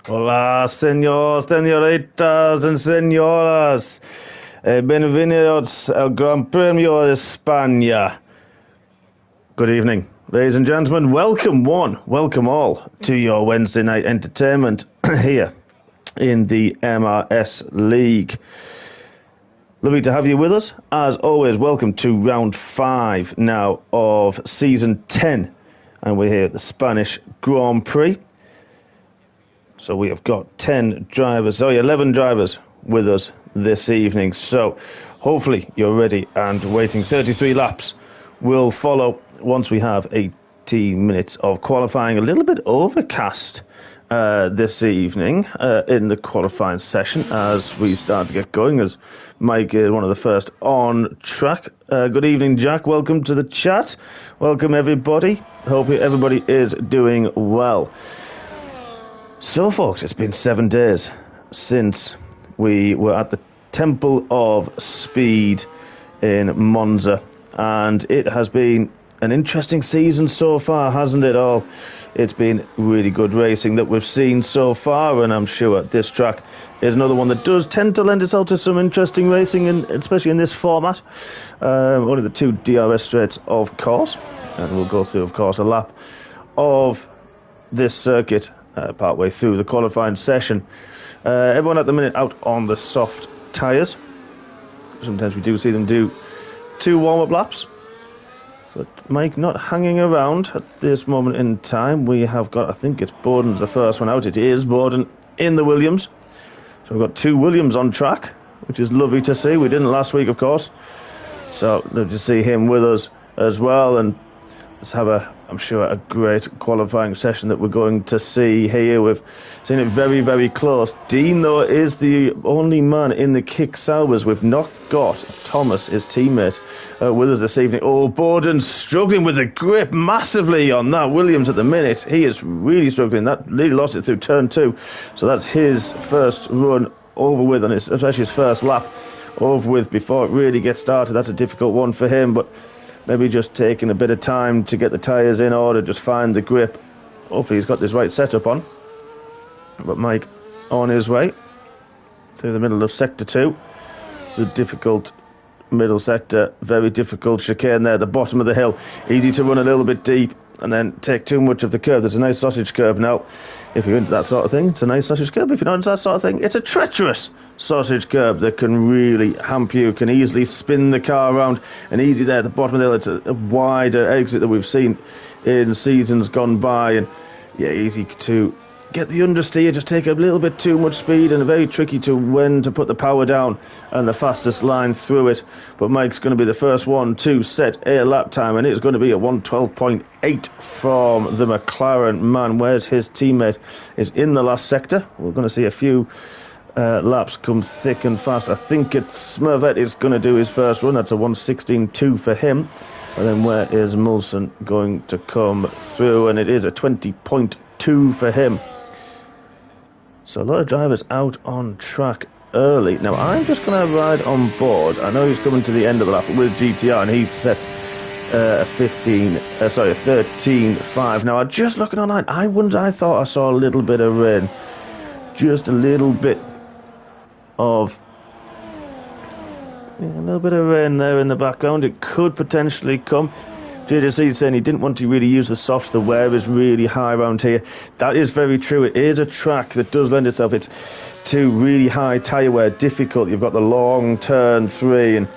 Hola, señores, señoritas and señoras. Bienvenidos al Gran Premio de España. Good evening, ladies and gentlemen. Welcome one, welcome all to your Wednesday night entertainment here in the MRS League. Lovely to have you with us. As always, welcome to round 5 now of season 10. And we're here at the Spanish Grand Prix. So we have got 11 drivers with us this evening. So hopefully you're ready and waiting. 33 laps will follow once we have 18 minutes of qualifying. A little bit overcast this evening in the qualifying session as we start to get going, as Mike is one of the first on track. Good evening, Jack. Welcome to the chat. Welcome, everybody. Hope everybody is doing well. So, folks, it's been 7 days since we were at the Temple of Speed in Monza, and it has been an interesting season so far, hasn't it all? It's been really good racing that we've seen so far, and I'm sure this track is another one that does tend to lend itself to some interesting racing, especially in this format. Only the 2 DRS straights, of course, and we'll go through, of course, a lap of this circuit partway through the qualifying session. Everyone at the minute out on the soft tyres. Sometimes we do see them do 2 warm-up laps. But Mike not hanging around at this moment in time. We have got, I think it's Borden's the first one out. It is Borden in the Williams. So we've got 2 Williams on track, which is lovely to see. We didn't last week, of course. So lovely to see him with us as well. And let's have I'm sure, a great qualifying session that we're going to see here. We've seen it very, very close. Dean, though, is the only man in the kick Saubers. We've not got Thomas, his teammate, with us this evening. Oh, Borden struggling with the grip massively on that Williams at the minute. He is really struggling. That really lost it through turn 2. So that's his first run over with, and especially his first lap over with before it really gets started. That's a difficult one for him, but maybe just taking a bit of time to get the tyres in order, just find the grip. Hopefully he's got this right setup on. But Mike on his way through the middle of Sector 2. The difficult middle sector, very difficult chicane there at the bottom of the hill. Easy to run a little bit deep and then take too much of the curve. There's a nice sausage curve now. If you're into that sort of thing, it's a nice sausage curve. If you're not into that sort of thing, it's a treacherous sausage curve that can really hamper you, can easily spin the car around, and easy there at the bottom of the hill. It's a wider exit that we've seen in seasons gone by, and yeah, easy to get the understeer, just take a little bit too much speed, and very tricky to when to put the power down and the fastest line through it. But Mike's going to be the first one to set a lap time, and it's going to be a 1:12.8 from the McLaren man. Where's his teammate? Is in the last sector. We're going to see a few laps come thick and fast. I think it's Smurvet is going to do his first run. That's a 1:16.2 for him. And then where is Mulson going to come through? And it is a 20.2 for him. So a lot of drivers out on track early. Now I'm just going to ride on board. I know he's coming to the end of the lap with GTR, and he set a 13.5. Now I'm just looking online. I thought I saw a little bit of rain, just a little bit of rain there in the background. It could potentially come. JJC saying he didn't want to really use the softs. The wear is really high around here. That is very true. It is a track that does lend itself to really high tyre wear. Difficult. You've got the long turn 3 and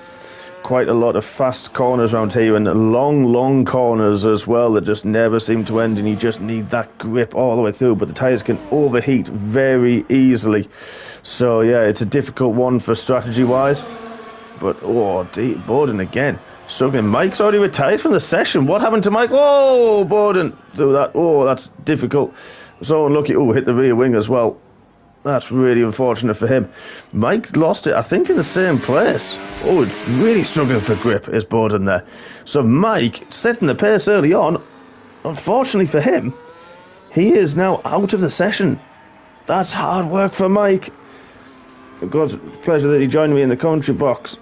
quite a lot of fast corners around here, and long corners as well that just never seem to end, and you just need that grip all the way through. But the tyres can overheat very easily. So yeah, it's a difficult one for strategy-wise. But Borden again. Struggling. Mike's already retired from the session. What happened to Mike? Oh, Borden do that. Oh, that's difficult. So unlucky. Oh, hit the rear wing as well. That's really unfortunate for him. Mike lost it, I think, in the same place. Oh, it's really struggling for grip is Borden there. So Mike setting the pace early on. Unfortunately for him, he is now out of the session. That's hard work for Mike. It was a pleasure that he joined me in the commentary box.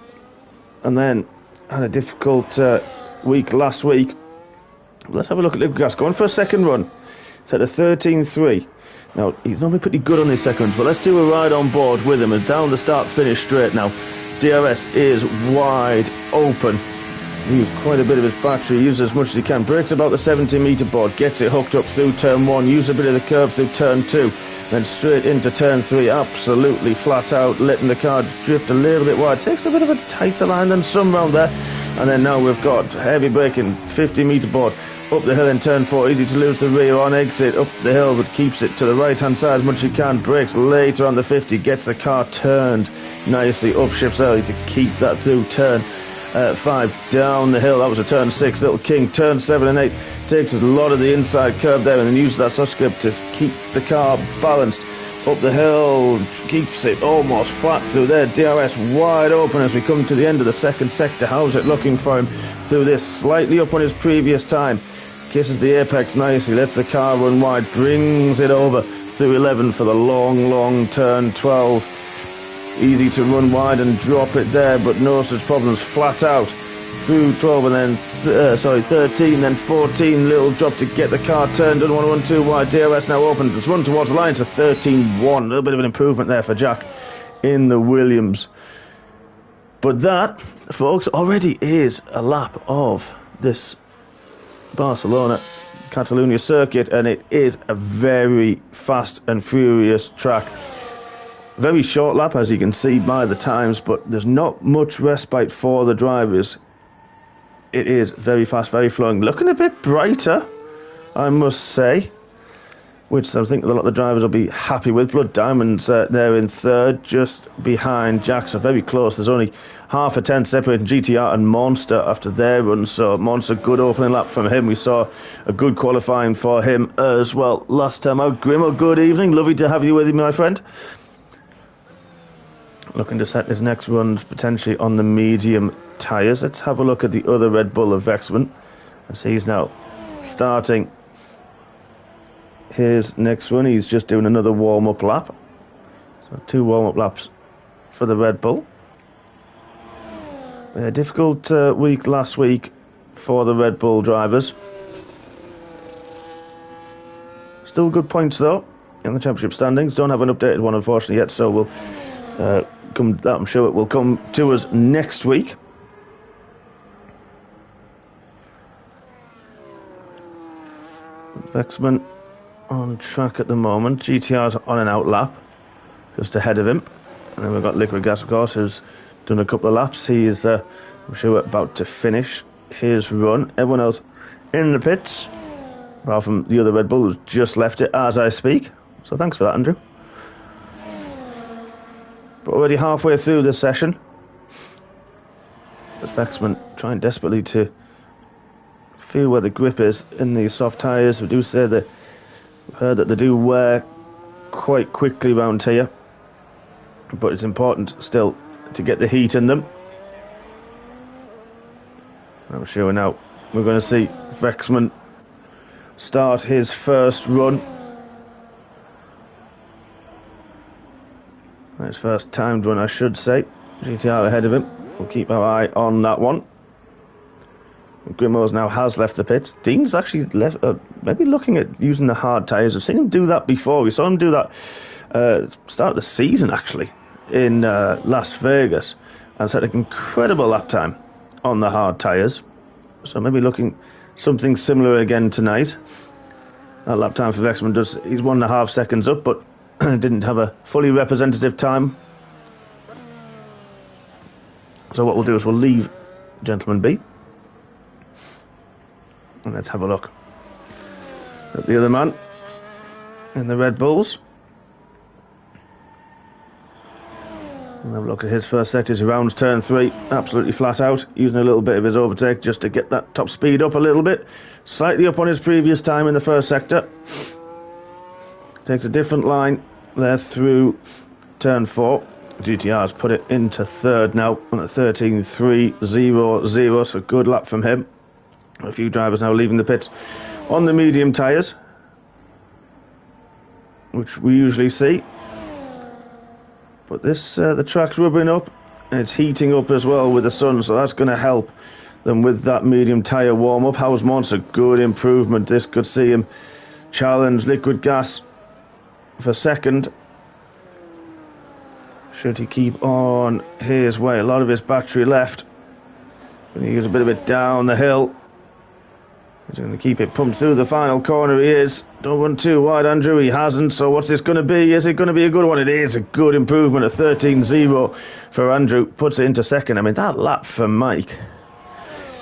And then had a difficult week last week. Let's have a look at Luke Gas. Going for a second run. Set a 13.3. Now, he's normally pretty good on his seconds, but let's do a ride on board with him. And down the start-finish straight now. DRS is wide open. Used quite a bit of his battery, uses as much as he can. Brakes about the 70-metre board, gets it hooked up through turn 1, uses a bit of the curb through turn 2, then straight into turn 3, absolutely flat out, letting the car drift a little bit wide. Takes a bit of a tighter line than some round there. And then now we've got heavy braking, 50-metre board. Up the hill in turn 4, easy to lose the rear on exit. Up the hill, but keeps it to the right-hand side as much as he can. Brakes later on the 50, gets the car turned nicely. Upshifts early to keep that through turn 5. Down the hill, that was a turn 6, Little King. Turn 7 and 8, takes a lot of the inside curve there and then uses that such grip to keep the car balanced. Up the hill, keeps it almost flat through there. DRS wide open as we come to the end of the second sector. How's it looking for him through this? Slightly up on his previous time. Kisses the apex nicely, lets the car run wide, brings it over through 11 for the long turn 12. Easy to run wide and drop it there, but no such problems. Flat out through 12 and then 13, then 14. Little drop to get the car turned. Doesn't want to run too wide. DRS now open. Just run towards the line to 13.1. A little bit of an improvement there for Jack in the Williams. But that, folks, already is a lap of this Barcelona Catalunya circuit, and it is a very fast and furious track. Very short lap, as you can see by the times, but there's not much respite for the drivers. It is very fast, very flowing. Looking a bit brighter, I must say, which I think a lot of the drivers will be happy with. Blood Diamonds there in third, just behind Jack, so very close. There's only half a tenth separating GTR and Monster after their run, so Monster, good opening lap from him. We saw a good qualifying for him as well last time out. Grimo, good evening. Lovely to have you with me, my friend. Looking to set his next run potentially on the medium tyres. Let's have a look at the other Red Bull of Vexman, as he's now starting his next run. He's just doing another warm-up lap. So 2 warm-up laps for the Red Bull. A difficult week last week for the Red Bull drivers. Still good points though in the championship standings. Don't have an updated one unfortunately yet, so we'll I'm sure it will come to us next week. Vexman on track at the moment. GTR's on an out lap, just ahead of him. And then we've got Liquid Gas, of course, who's done a couple of laps. He is, I'm sure, about to finish his run. Everyone else in the pits, apart from the other Red Bull who's just left it as I speak. So thanks for that, Andrew. But already halfway through this session, the Vexman trying desperately to feel where the grip is in these soft tyres. We do say that we've heard that they do wear quite quickly round here, but it's important still to get the heat in them. I'm sure now we're going to see Vexman start his first run. His first timed run, I should say. GTR ahead of him. We'll keep our eye on that one. Grimo's now has left the pits. Dean's actually left, maybe looking at using the hard tyres. I've seen him do that before. We saw him do that start of the season, actually, in Las Vegas, and set an incredible lap time on the hard tyres. So maybe looking something similar again tonight. That lap time for Vexman he's 1.5 seconds up, but didn't have a fully representative time. So what we'll do is we'll leave Gentleman B. And let's have a look at the other man in the Red Bulls. And have a look at his first sector as he rounds turn 3, absolutely flat out, using a little bit of his overtake just to get that top speed up a little bit. Slightly up on his previous time in the first sector. Takes a different line there through turn 4. GTR's put it into third now on a 13.3.00, so good lap from him. A few drivers now leaving the pits on the medium tyres, which we usually see. But this the track's rubbing up and it's heating up as well with the sun, so that's going to help them with that medium tyre warm-up. How's Monster? Good improvement. This could see him challenge Liquid Gas for second. Should he keep on his way? A lot of his battery left. Going to use a bit of it down the hill. He's going to keep it pumped through the final corner. He is. Don't run too wide, Andrew. He hasn't. So what's this going to be? Is it going to be a good one? It is a good improvement. A 13.0 for Andrew. Puts it into second. I mean, that lap for Mike.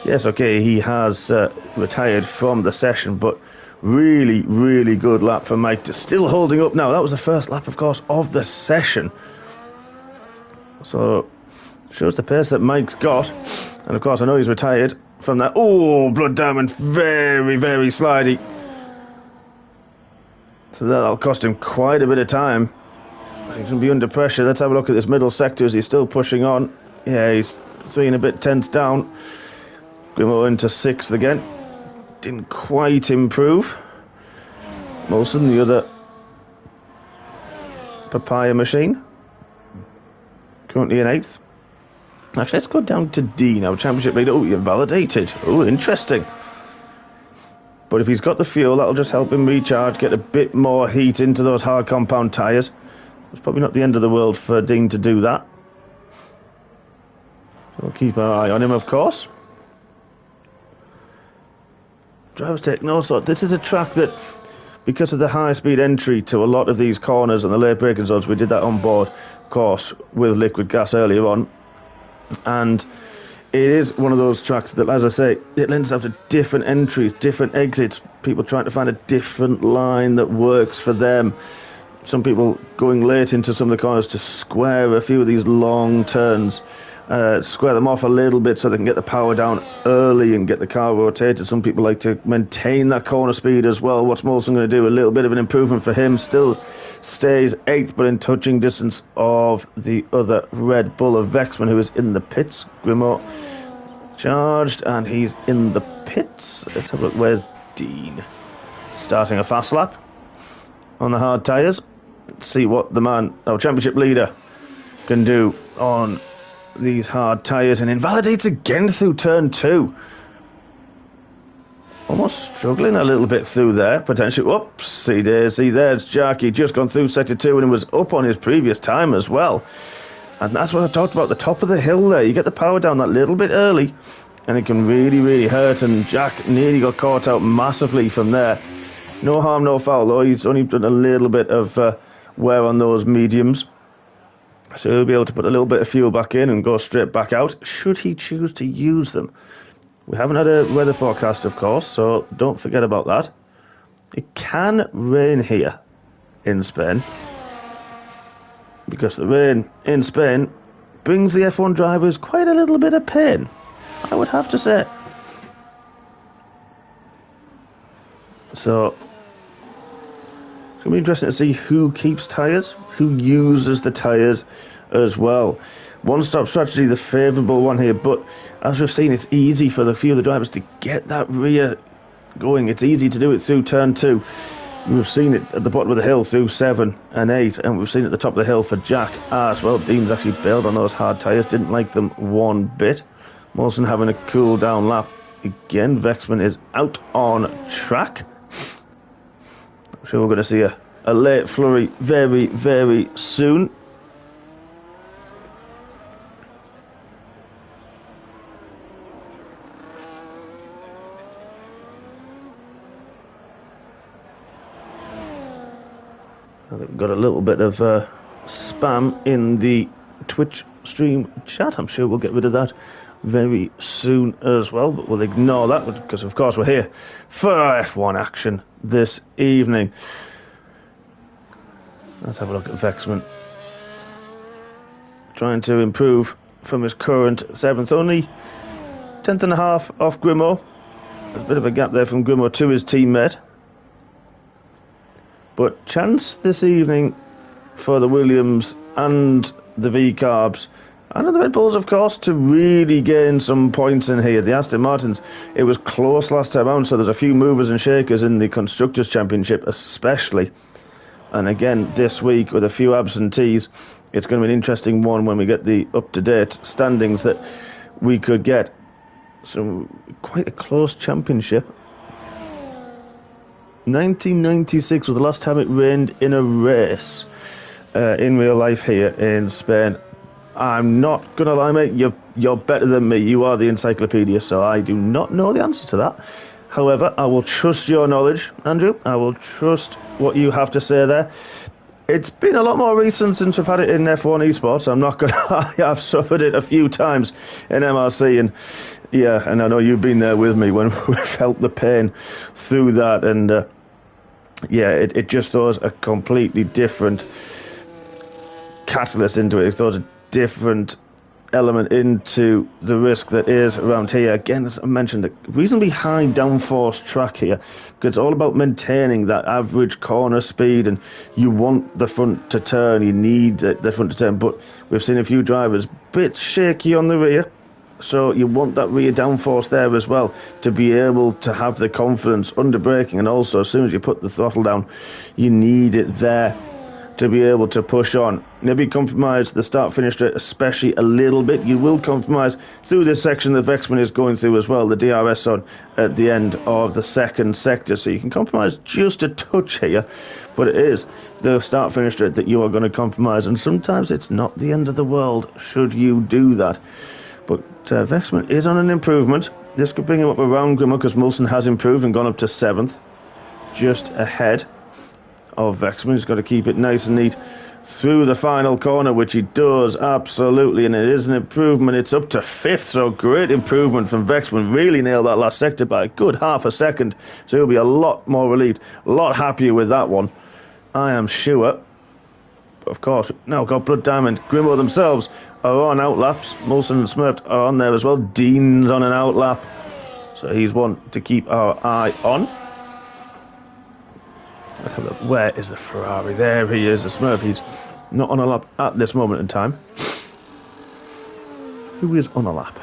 Yes, okay, he has retired from the session, but really, really good lap for Mike. Still holding up now. That was the first lap, of course, of the session. So, shows the pace that Mike's got. And, of course, I know he's retired from that. Oh, Blood Diamond, very, very slidey. So that'll cost him quite a bit of time. He's going to be under pressure. Let's have a look at this middle sector. Is he still pushing on? Yeah, he's 3 and a bit tenths down. Grimo into 6th again. Didn't quite improve. Molson, the other papaya machine. Currently in 8th. Actually, let's go down to D now. Championship leader. Oh, you're validated. Oh, interesting. But if he's got the fuel, that'll just help him recharge, get a bit more heat into those hard compound tyres. It's probably not the end of the world for Dean to do that. We'll keep our eye on him, of course. Drivers take no thought. This is a track that, because of the high-speed entry to a lot of these corners and the late braking zones, we did that on board, of course, with liquid gas earlier on. And it is one of those tracks that, as I say, it lends itself to different entries, different exits, people trying to find a different line that works for them. Some people going late into some of the corners to square a few of these long turns, square them off a little bit so they can get the power down early and get the car rotated. Some people like to maintain that corner speed as well. What's Molson going to do? A little bit of an improvement for him. Still stays 8th, but in touching distance of the other Red Bull of Vexman, who is in the pits. Grimo charged, and he's in the pits. Let's have a look. Where's Dean? Starting a fast lap on the hard tyres. Let's see what the man, our championship leader, can do on these hard tyres, and invalidates again through turn 2. Almost struggling a little bit through there, potentially. Whoops, see there's Jack. He'd just gone through sector 2 and was up on his previous time as well. And that's what I talked about, the top of the hill there. You get the power down that little bit early, and it can really, really hurt. And Jack nearly got caught out massively from there. No harm, no foul, though. He's only done a little bit of wear on those mediums. So he'll be able to put a little bit of fuel back in and go straight back out, should he choose to use them. We haven't had a weather forecast, of course, so don't forget about that. It can rain here in Spain, because the rain in Spain brings the F1 drivers quite a little bit of pain, I would have to say. So it's going to be interesting to see who keeps tyres, who uses the tyres as well. One-stop strategy, the favourable one here, but as we've seen, it's easy for the few of the drivers to get that rear going. It's easy to do it through turn 2. We've seen it at the bottom of the hill through 7 and 8, and we've seen it at the top of the hill for Jack as well. Dean's actually bailed on those hard tyres, didn't like them one bit. Molson having a cool down lap again. Vexman is out on track. I'm sure we're going to see a late flurry very, very soon. I've got a little bit of spam in the Twitch stream chat. I'm sure we'll get rid of that very soon as well, but we'll ignore that because, of course, we're here for F1 action this evening. Let's have a look at Vexman. Trying to improve from his current 7th, only 10th and a half off Grimo. There's a bit of a gap there from Grimo to his teammate. But chance this evening for the Williams and the V-Carbs and the Red Bulls, of course, to really gain some points in here. The Aston Martins, it was close last time out, so there's a few movers and shakers in the Constructors' Championship especially. And again, this week, with a few absentees, it's going to be an interesting one when we get the up-to-date standings that we could get. So, quite a close championship. 1996 was the last time it rained in a race in real life here in Spain. I'm not going to lie, mate, you're better than me. You are the encyclopedia, so I do not know the answer to that. However, I will trust your knowledge, Andrew. I will trust what you have to say there. It's been a lot more recent since we've had it in F1 esports. I'm not going to lie, I've suffered it a few times in MRC, and yeah, and I know you've been there with me when we felt the pain through that, and yeah, it just throws a completely different catalyst into it. It throws a different element into the risk that is around here. Again, as I mentioned, a reasonably high downforce track here, because it's all about maintaining that average corner speed, and you want the front to turn, you need the front to turn, but we've seen a few drivers a bit shaky on the rear, so you want that rear downforce there as well to be able to have the confidence under braking, and also as soon as you put the throttle down, you need it there to be able to push on. Maybe compromise the start-finish rate especially a little bit. You will compromise through this section that Vexman is going through as well, the DRS zone at the end of the second sector. So you can compromise just a touch here, but it is the start-finish rate that you are going to compromise, and sometimes it's not the end of the world should you do that. But Vexman is on an improvement. This could bring him up around Grimmer, because Mulson has improved and gone up to 7th, just ahead of Vexman. He's got to keep it nice and neat through the final corner, which he does absolutely, and it is an improvement. It's up to 5th, so great improvement from Vexman. Really nailed that last sector by a good half a second, so he'll be a lot more relieved, a lot happier with that one, I am sure. Of course, now got Blood Diamond. Grimmo themselves are on outlaps. Molson and Smurfed are on there as well. Dean's on an outlap, so he's one to keep our eye on. Let's have a look. Where is the Ferrari? There he is, the Smurf. He's not on a lap at this moment in time. Who is on a lap?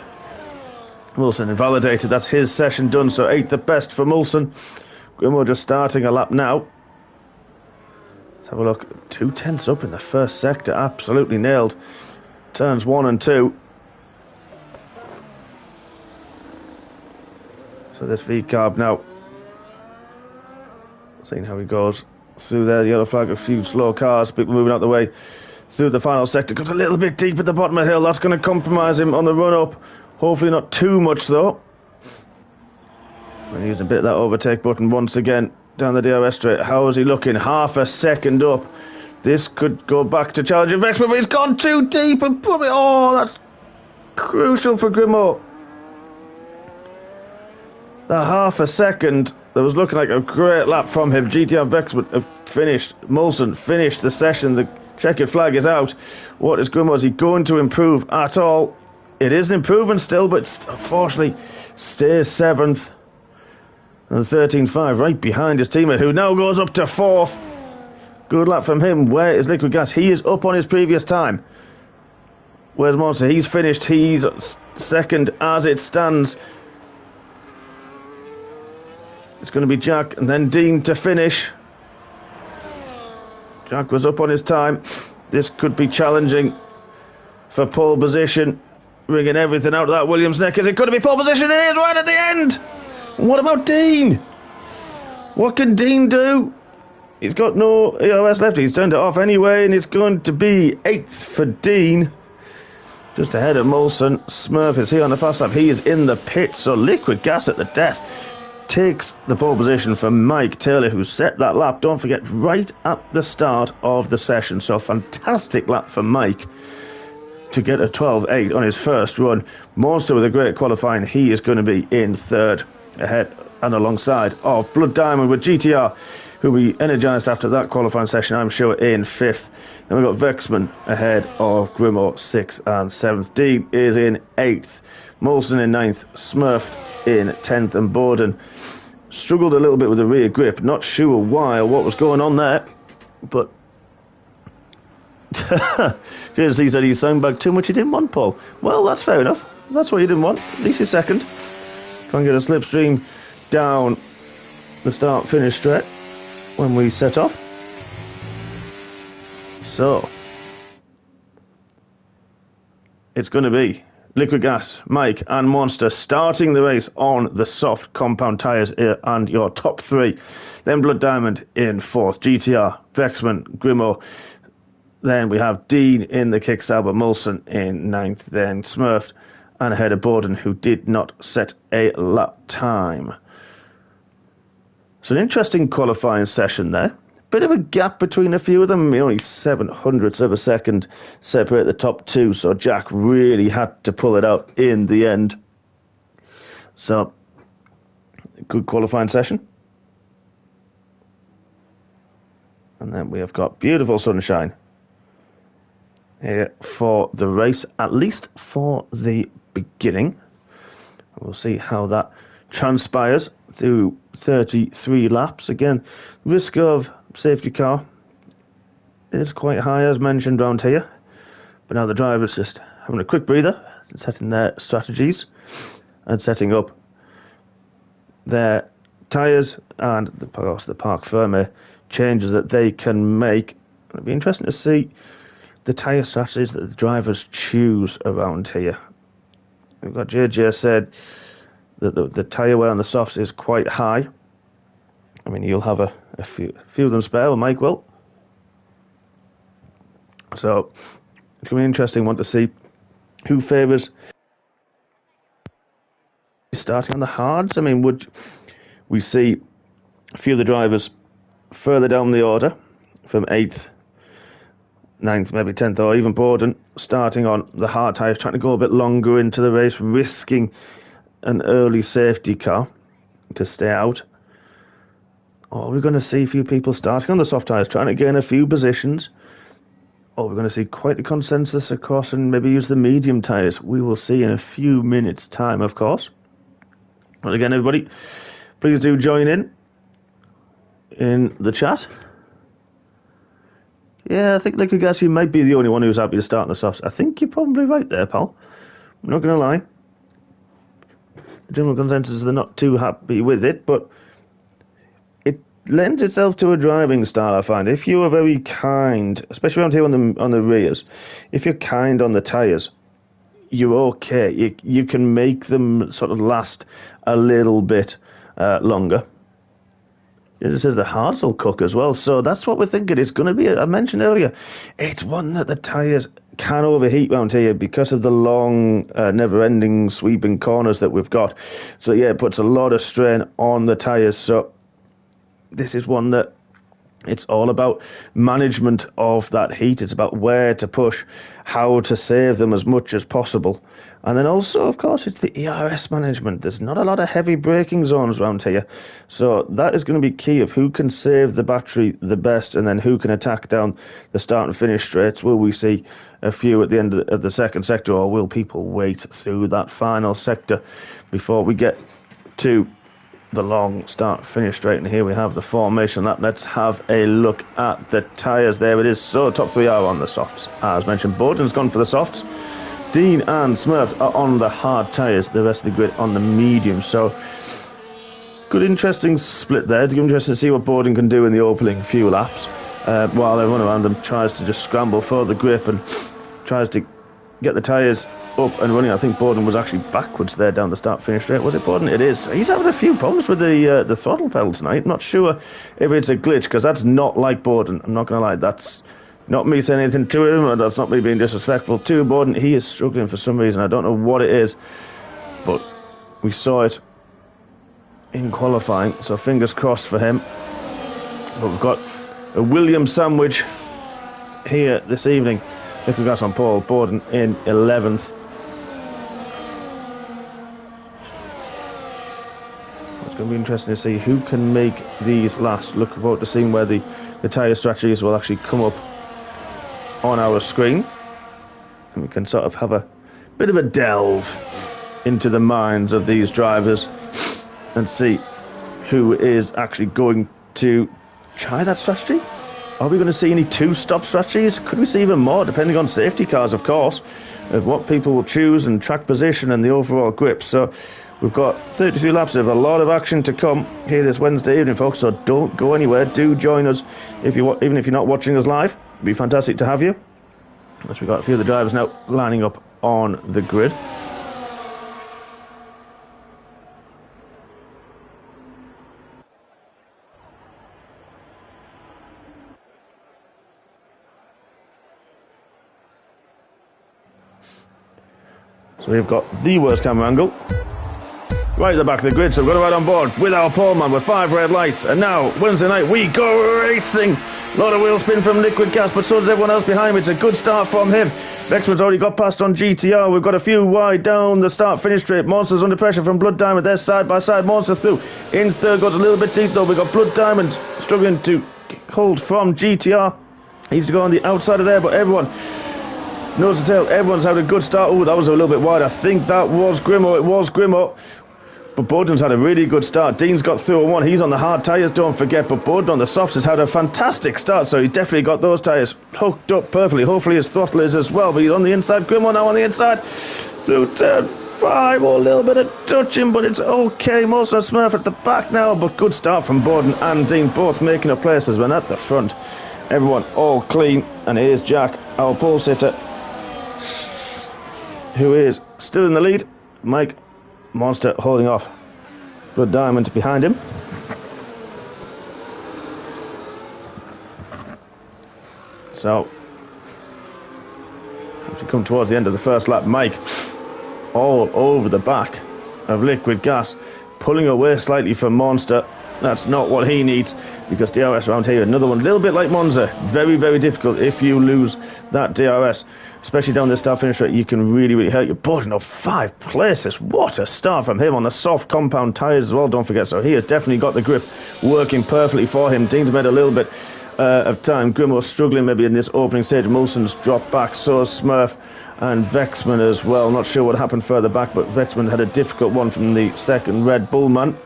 Mulson invalidated. That's his session done, so 8th the best for Mulson. Grimmo just starting a lap now. Let's have a look. 2/10 up in the first sector. Absolutely nailed. Turns 1 and 2. So this V-carb now, seeing how he goes through there. The yellow flag, a few slow cars, people moving out the way through the final sector. Goes a little bit deep at the bottom of the hill. That's going to compromise him on the run up. Hopefully not too much though. And using a bit of that overtake button once again down the DRS straight. How is he looking? Half a second up. This could go back to challenging Vexman, but he's gone too deep and probably, oh, that's crucial for Grimmo. The half a second that was looking like a great lap from him. GTR Vexman finished. Molson finished the session. The checkered flag is out. What is Grimmo? Is he going to improve at all? It is an improvement still, but unfortunately stays 7th. And 13.5 right behind his teammate, who now goes up to 4th. Good lap from him. Where is Liquid Gas? He is up on his previous time. Where's Monster? He's finished. He's 2nd as it stands. It's going to be Jack and then Dean to finish. Jack was up on his time. This could be challenging for pole position. Wringing everything out of that Williams neck. Is it going to be pole position? It is right at the end. What about Dean? What can Dean do? He's got no EOS left. He's turned it off anyway, and it's going to be 8th for Dean. Just ahead of Molson. Smurf is here on the fast lap. He is in the pit, so Liquid Gas at the death takes the pole position for MikeTaylor, who set that lap, don't forget, right at the start of the session. So fantastic lap for Mike to get a 12.8 on his first run. Monster with a great qualifying. He is going to be in 3rd, ahead and alongside of Blood Diamond with GTR, who we energised after that qualifying session, I'm sure, in 5th. Then we've got Vexman ahead of Grimmo, 6th and 7th. Dean is in 8th. Molson in 9th. Smurfed in 10th. And Borden struggled a little bit with the rear grip. Not sure why or what was going on there. But JC said he sandbagged too much. He didn't want pole. Well, that's fair enough. That's what he didn't want. At least he's 2nd. Try and get a slipstream down the start-finish straight when we set off. So it's going to be Liquid Gas, Mike and Monster starting the race on the soft compound tyres and your top three. Then Blood Diamond in fourth, GTR, Vexman, Grimo. Then we have Dean in the Kicksauber, Molson in ninth, then Smurfed and ahead of Borden, who did not set a lap time. So an interesting qualifying session there. Bit of a gap between a few of them. Only 700ths of a second separate the top two, so Jack really had to pull it out in the end. So, good qualifying session. And then we have got beautiful sunshine here for the race, at least for the beginning. We'll see how that transpires through 33 laps. Again, risk of safety car is quite high, as mentioned around here. But now the driver's just having a quick breather, setting their strategies and setting up their tyres and, of course, the parc fermé changes that they can make. It'll be interesting to see the tyre strategies that the drivers choose around here. We've got JJ said that the tyre wear on the softs is quite high. I mean, you'll have a few of them spare, well, Mike will. So, it's going to be an interesting one to see who favours starting on the hards. I mean, would we see a few of the drivers further down the order, from 8th, 9th, maybe 10th, or even Borden, starting on the hard tyres, trying to go a bit longer into the race, risking an early safety car to stay out? Or we're going to see a few people starting on the soft tyres, trying to gain a few positions. Or we're going to see quite a consensus across and maybe use the medium tyres. We will see in a few minutes' time, of course. But again, everybody, please do join in the chat. Yeah, I think Liquid Gas, you might be the only one who's happy to start on the softs. I think you're probably right there, pal. I'm not going to lie. The general consensus is they're not too happy with it, but lends itself to a driving style, I find. If you are very kind, especially around here on the rears, if you're kind on the tyres, you're okay. You can make them sort of last a little bit longer. It says the hards will cook as well, so that's what we're thinking. It's going to be, I mentioned earlier, it's one that the tyres can overheat around here because of the long, never-ending sweeping corners that we've got. So yeah, it puts a lot of strain on the tyres, so this is one that it's all about management of that heat. It's about where to push, how to save them as much as possible. And then also, of course, it's the ERS management. There's not a lot of heavy braking zones around here. So that is going to be key of who can save the battery the best and then who can attack down the start and finish straights. Will we see a few at the end of the second sector, or will people wait through that final sector before we get to the long start finish straight? And here we have the formation lap. Let's have a look at the tyres. There it is. So top three are on the softs. As mentioned, Borden's gone for the softs. Dean and Smurf are on the hard tyres. The rest of the grid on the medium. So good, interesting split there. It's interesting to see what Borden can do in the opening few laps, while everyone around them tries to just scramble for the grip and tries to get the tyres up and running. I think Borden was actually backwards there down the start-finish straight. Was it Borden? It is. He's having a few problems with the throttle pedal tonight. Not sure if it's a glitch, because that's not like Borden. I'm not going to lie. That's not me saying anything to him, or that's not me being disrespectful to Borden. He is struggling for some reason. I don't know what it is, but we saw it in qualifying, so fingers crossed for him. But we've got a Williams sandwich here this evening. Liquid Gas on pole, Borden in 11th. It's going to be interesting to see who can make these last. Look forward to seeing where the tyre strategies will actually come up on our screen. And we can sort of have a bit of a delve into the minds of these drivers and see who is actually going to try that strategy. Are we going to see any two-stop strategies? Could we see even more, depending on safety cars, of course, of what people will choose and track position and the overall grip. So we've got 33 laps of a lot of action to come here this Wednesday evening, folks, so don't go anywhere. Do join us, even if you're not watching us live. It'd be fantastic to have you. As we've got a few of the drivers now lining up on the grid. So we've got the worst camera angle right at the back of the grid, so we're going to ride on board with our poleman with 5 red lights. And now, Wednesday night, we go racing. A lot of wheel spin from Liquid Gas, but so does everyone else behind him. It's a good start from him. Vexman's already got past on GTR. We've got a few wide down the start-finish straight. Monster's under pressure from Blood Diamond. They're side by side. Monster through. In third, goes a little bit deep though. We've got Blood Diamond struggling to hold from GTR. He needs to go on the outside of there, but everyone... nose to tail, everyone's had a good start. Oh, that was a little bit wide. I think that was Grimo. It was Grimo. But Bowden's had a really good start. Dean's got through a 1. He's on the hard tyres, don't forget. But Bowden on the softs has had a fantastic start. So he definitely got those tyres hooked up perfectly. Hopefully his throttle is as well. But he's on the inside. Grimo now on the inside. Through turn 5. Oh, a little bit of touching, but it's okay. Most of the Smurf at the back now. But good start from Bowden and Dean, both making up places when at the front. Everyone all clean. And here's Jack, our pole sitter, who is still in the lead. Mike Monster holding off Blood Diamond behind him. So as we come towards the end of the first lap, Mike all over the back of Liquid Gas, pulling away slightly from Monster. That's not what he needs, because DRS around here, another one, a little bit like Monza. Very, very difficult if you lose that DRS. Especially down the start-finish straight, you can really, really hurt. You're boarding up 5 places. What a start from him on the soft compound tyres as well, don't forget. So he has definitely got the grip working perfectly for him. Dean's made a little bit of time. Grimo's struggling maybe in this opening stage. Mulson's dropped back, so Smurf and Vexman as well. Not sure what happened further back, but Vexman had a difficult one from the second Red Bull man.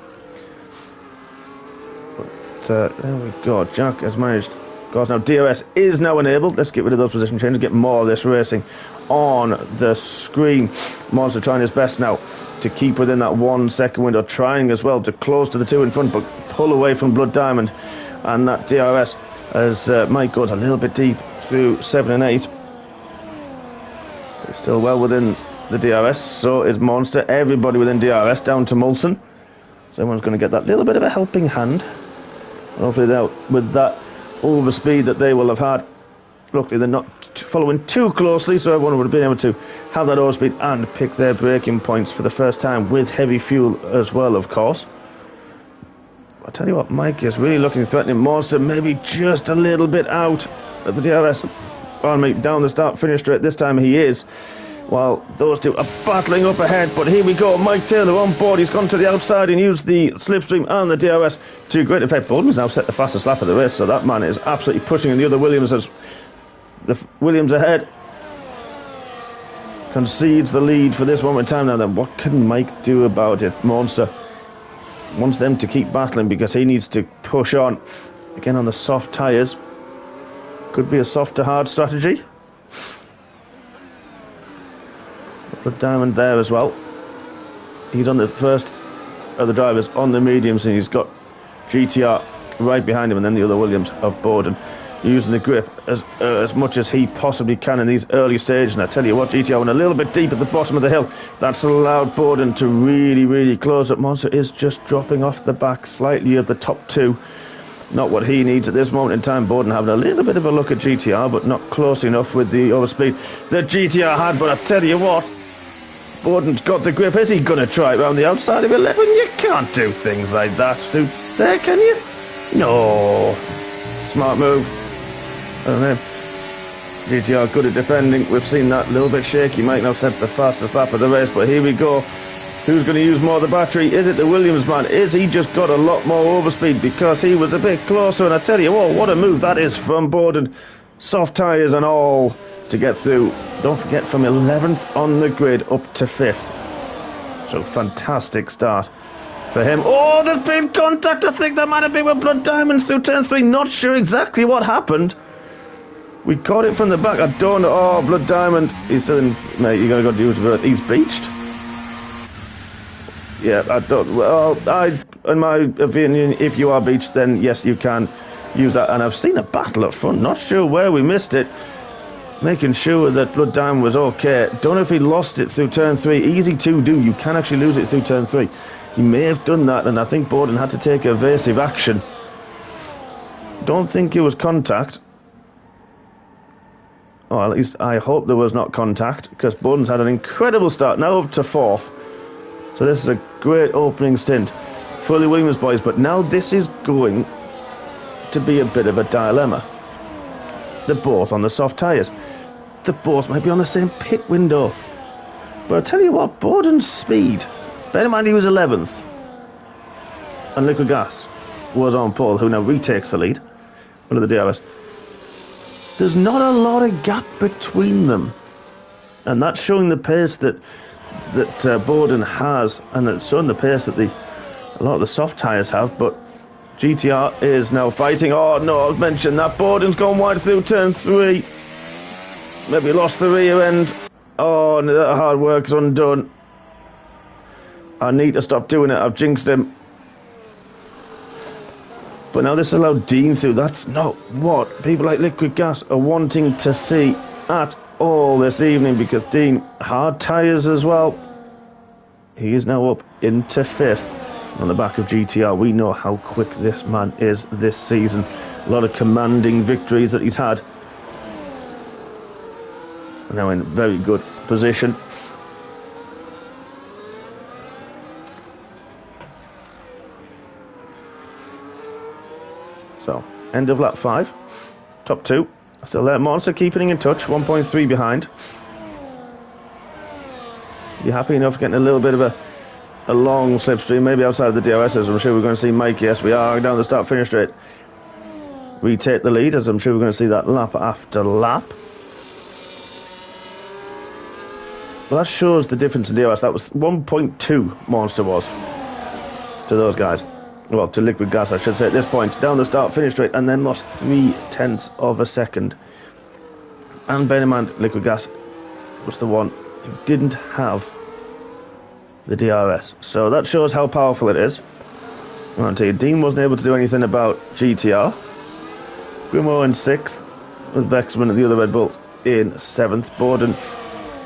But there we go. Jack has managed... Now DRS is now enabled. Let's get rid of those position changes, get more of this racing on the screen. Monster trying his best now to keep within that 1 second window, trying as well to close to the 2 in front, but pull away from Blood Diamond and that DRS as Mike goes a little bit deep through 7 and 8. He's still well within the DRS, so is Monster. Everybody within DRS down to Mulson. So everyone's going to get that little bit of a helping hand. Hopefully now with that over speed that they will have had. Luckily they're not following too closely, so everyone would have been able to have that overspeed and pick their braking points for the first time with heavy fuel as well, of course. I'll tell you what, Mike is really looking threatening. Monster maybe just a little bit out of the DRS. Pardon me, down the start finish straight. This time he is, while those two are battling up ahead. But here we go, MikeTaylor on board. He's gone to the outside and used the slipstream and the DRS to great effect. Bowden's now set the fastest lap of the race, so that man is absolutely pushing. And the other Williams, as the Williams ahead concedes the lead for this moment in time. Now then, what can Mike do about it? Monster wants them to keep battling because he needs to push on. Again on the soft tyres. Could be a soft to hard strategy. Blood Diamond there as well. He's on the first of the drivers on the mediums, and he's got GTR right behind him, and then the other Williams of Bowden using the grip as much as he possibly can in these early stages. And I tell you what, GTR went a little bit deep at the bottom of the hill. That's allowed Bowden to really, really close up. Monster is just dropping off the back slightly of the top 2. Not what he needs at this moment in time. Bowden having a little bit of a look at GTR, but not close enough with the overspeed that GTR had. But I tell you what, Bowden's got the grip. Is he going to try it around the outside of 11? You can't do things like that through there, can you? No. Smart move. I don't know. GTR good at defending. We've seen that a little bit shaky. Mike now set the fastest lap of the race, but here we go. Who's going to use more of the battery? Is it the Williams man? Is he just got a lot more overspeed because he was a bit closer? And I tell you what a move that is from Bowden. Soft tyres and all to get through. Don't forget, from 11th on the grid up to 5th. So fantastic start for him. Oh, there's been contact. I think that might have been with Blood Diamonds through turn 3. Not sure exactly what happened. We caught it from the back. I don't know. Oh, Blood Diamond. He's still in. Mate, you're going to go to use it. He's beached. Yeah, I don't. Well, in my opinion, if you are beached, then yes, you can use that. And I've seen a battle up front. Not sure where we missed it. making sure that Blood Diamond was okay. Don't know if he lost it through turn 3. Easy to do. You can actually lose it through turn 3. He may have done that, and I think Borden had to take evasive action. Don't think it was contact. Or at least I hope there was not contact, because Borden's had an incredible start. Now up to 4th. So this is a great opening stint for the Williams boys. But now this is going to be a bit of a dilemma. They're both on the soft tyres. They both might be on the same pit window. But I'll tell you what, Borden's speed, bear in mind he was 11th. And Liquid Gas was on pole, who now retakes the lead under the DRS. There's not a lot of gap between them. And that's showing the pace that Borden has, and that's showing the pace that a lot of the soft tyres have. But GTR is now fighting. Oh no, I've mentioned that. Borden's gone wide through turn 3. Maybe lost the rear end. Oh, no, that hard work's undone. I need to stop doing it. I've jinxed him. But now this allowed Dean through. That's not what people like Liquid Gas are wanting to see at all this evening, because Dean, hard tyres as well. He is now up into 5th on the back of GTR. We know how quick this man is this season. A lot of commanding victories that he's had. Now in very good position. So, end of lap 5. Top 2. Still there. Monster keeping in touch. 1.3 behind. You're happy enough getting a little bit of a long slipstream, maybe outside of the DRS, as I'm sure we're going to see Mike. Yes, we are down the start-finish straight. Retake the lead, as I'm sure we're going to see that lap after lap. Well, that shows the difference in DRS. That was 1.2 Monster was to those guys. Well, to Liquid Gas, I should say, at this point. Down the start-finish straight, and then lost 0.3 of a second. And bear in mind, Liquid Gas was the one who didn't have the DRS. So that shows how powerful it is. I want to tell you, Dean wasn't able to do anything about GTR. Grimo in 6th, with Vexman and the other Red Bull in 7th. Borden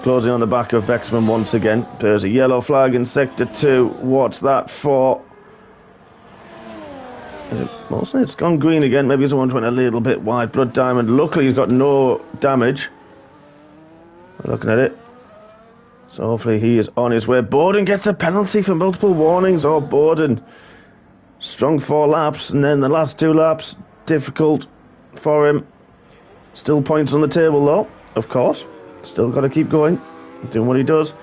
closing on the back of Vexman once again. There's a yellow flag in Sector 2. What's that for? Mostly it's gone green again. Maybe someone's went a little bit wide. Blood Diamond, luckily he's got no damage. We're looking at it. So hopefully he is on his way. Borden gets a penalty for multiple warnings. Oh, Borden. Strong 4 laps, and then the last 2 laps, difficult for him. Still points on the table though, of course. Still got to keep going, doing what he does.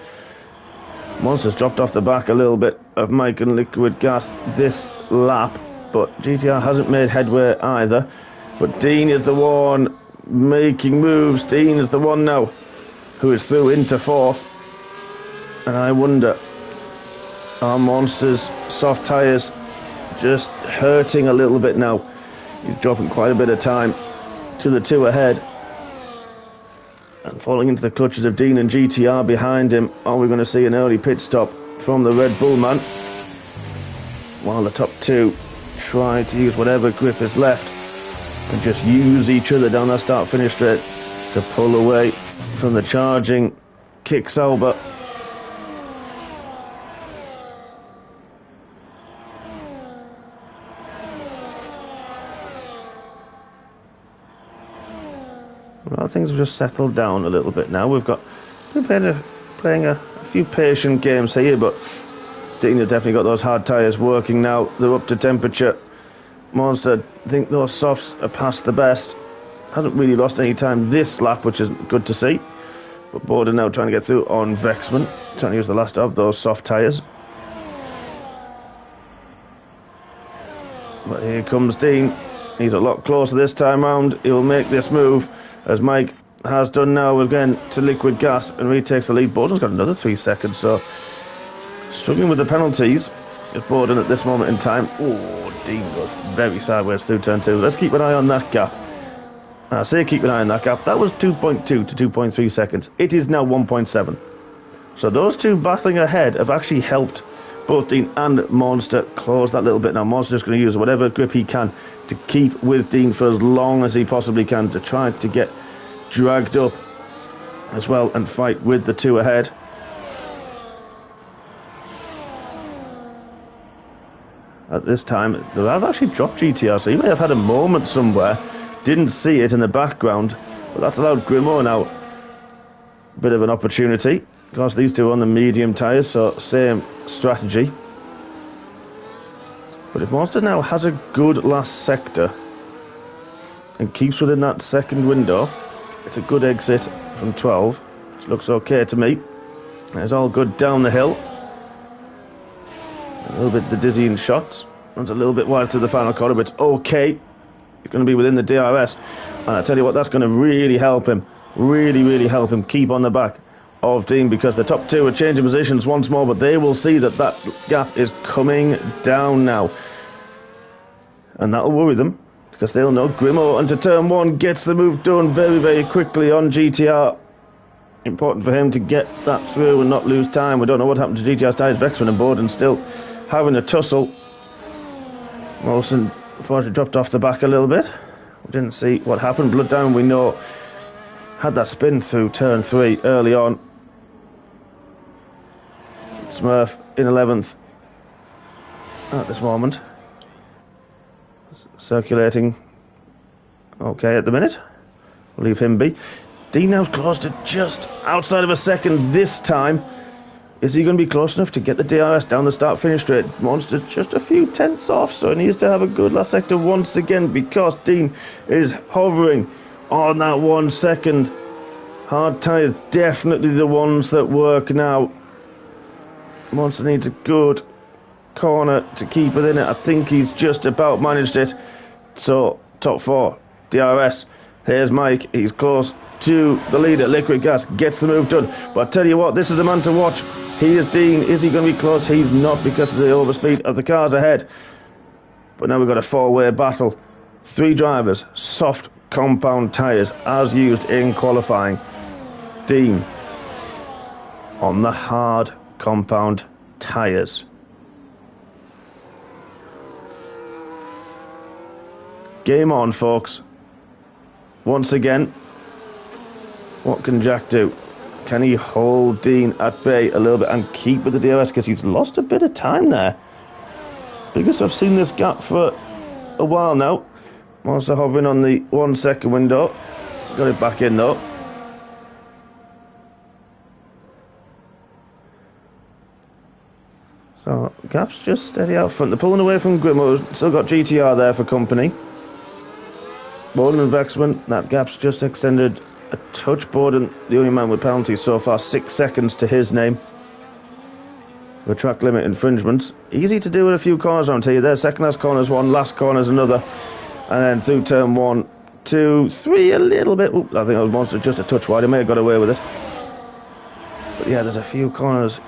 Monster's dropped off the back a little bit of Mike and Liquid Gas this lap, but GTR hasn't made headway either. But Dean is the one making moves. Dean is the one now who is through into 4th. And I wonder, are Monster's soft tyres just hurting a little bit now? He's dropping quite a bit of time to the 2 ahead. And falling into the clutches of Dean and GTR behind him. Are we going to see an early pit stop from the Red Bull man? While the top 2 try to use whatever grip is left and just use each other down that start-finish straight to pull away from the charging Kick Sauber. Well, things have just settled down a little bit now. We're playing a few patient games here, but Dean has definitely got those hard tyres working now. They're up to temperature. Monster, I think those softs are past the best. Hasn't really lost any time this lap, which is good to see. But Borden now trying to get through on Vexman, trying to use the last of those soft tyres. But here comes Dean. He's a lot closer this time round. He'll make this move, as Mike has done now again to Liquid Gas, and retakes the lead. Borden's got another 3 seconds, so struggling with the penalties is Borden at this moment in time. Oh, Dean goes very sideways through turn 2. Let's keep an eye on that gap. I say keep an eye on that gap. That was 2.2 to 2.3 seconds. It is now 1.7. So those 2 battling ahead have actually helped both Dean and Monster close that little bit. Now Monster's going to use whatever grip he can to keep with Dean for as long as he possibly can, to try to get dragged up as well and fight with the two ahead. At this time, I've actually dropped GTR, so he may have had a moment somewhere, didn't see it in the background, but that's allowed Grimo now a bit of an opportunity. Of course, these two are on the medium tyres, so same strategy. But if Monster now has a good last sector and keeps within that second window, it's a good exit from 12, which looks okay to me. It's all good down the hill. A little bit the dizzying shots. Runs a little bit wide through the final corner, but it's okay. It's going to be within the DRS. And I tell you what, that's going to really help him. Really help him keep on the back of Dean, because the top two are changing positions once more, but they will see that that gap is coming down now. And that'll worry them, because they'll know Grimo into turn one gets the move done very quickly on GTR. Important for him to get that through and not lose time. We don't know what happened to GTR's tyres. Vexman and Borden still having a tussle. Molson unfortunately dropped off the back a little bit. We didn't see what happened. Blood Diamond, we know, had that spin through turn 3 early on. Smurf in 11th at this moment. Circulating okay at the minute. We'll leave him be. Dean now close to just outside of a second this time. Is he going to be close enough to get the DRS down the start-finish straight? Monster's just a few tenths off, so he needs to have a good last sector once again, because Dean is hovering on that 1 second. Hard tyres definitely the ones that work now. Monster needs a good corner to keep within it. I think he's just about managed it. So, top 4, DRS. Here's Mike, he's close to the leader. Liquid Gas gets the move done. But I tell you what, this is the man to watch. He is Dean. Is he going to be close? He's not, because of the overspeed of the cars ahead. But now we've got a 4-way battle. 3 drivers, soft compound tyres, as used in qualifying. Dean on the hard compound tyres. Game on, folks. Once again, what can Jack do? Can he hold Dean at bay a little bit and keep with the DRS? Because he's lost a bit of time there. Because I've seen this gap for a while now. Monster hovering on the 1 second window. Got it back in though. So, gap's just steady out front. They're pulling away from Grimo. Still got GTR there for company. Borden and Vexman, that gap's just extended a touch. Borden, the only man with penalties so far, 6 seconds to his name for track limit infringements. Easy to do with a few corners, I'll tell you. There, second last corner's one, last corner's another, and then through turn 1, 2, 3, a little bit. Oop, I think that was Monster just a touch wide. He may have got away with it. But yeah, there's a few corners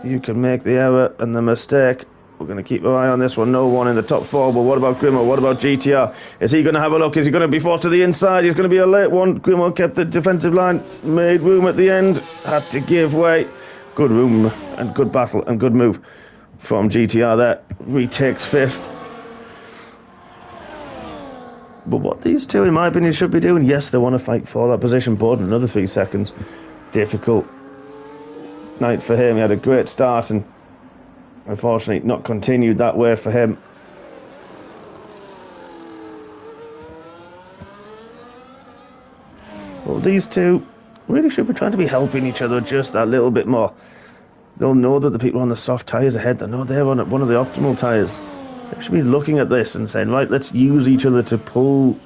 you can make the error and the mistake. We're going to keep our eye on this one. No one in the top 4, but what about Grimo? What about GTR? Is he going to have a look? Is he going to be forced to the inside? He's going to be a late one. Grimo kept the defensive line, made room at the end, had to give way. Good room and good battle and good move from GTR there. Retakes 5th. But what these two, in my opinion, should be doing, yes, they want to fight for that position. Borden, another 3 seconds. Difficult night for him. He had a great start and unfortunately not continued that way for him. Well, these two really should be trying to be helping each other just that little bit more. They'll know that the people on the soft tyres ahead, they know they're on one of the optimal tyres. They should be looking at this and saying, right, let's use each other to pull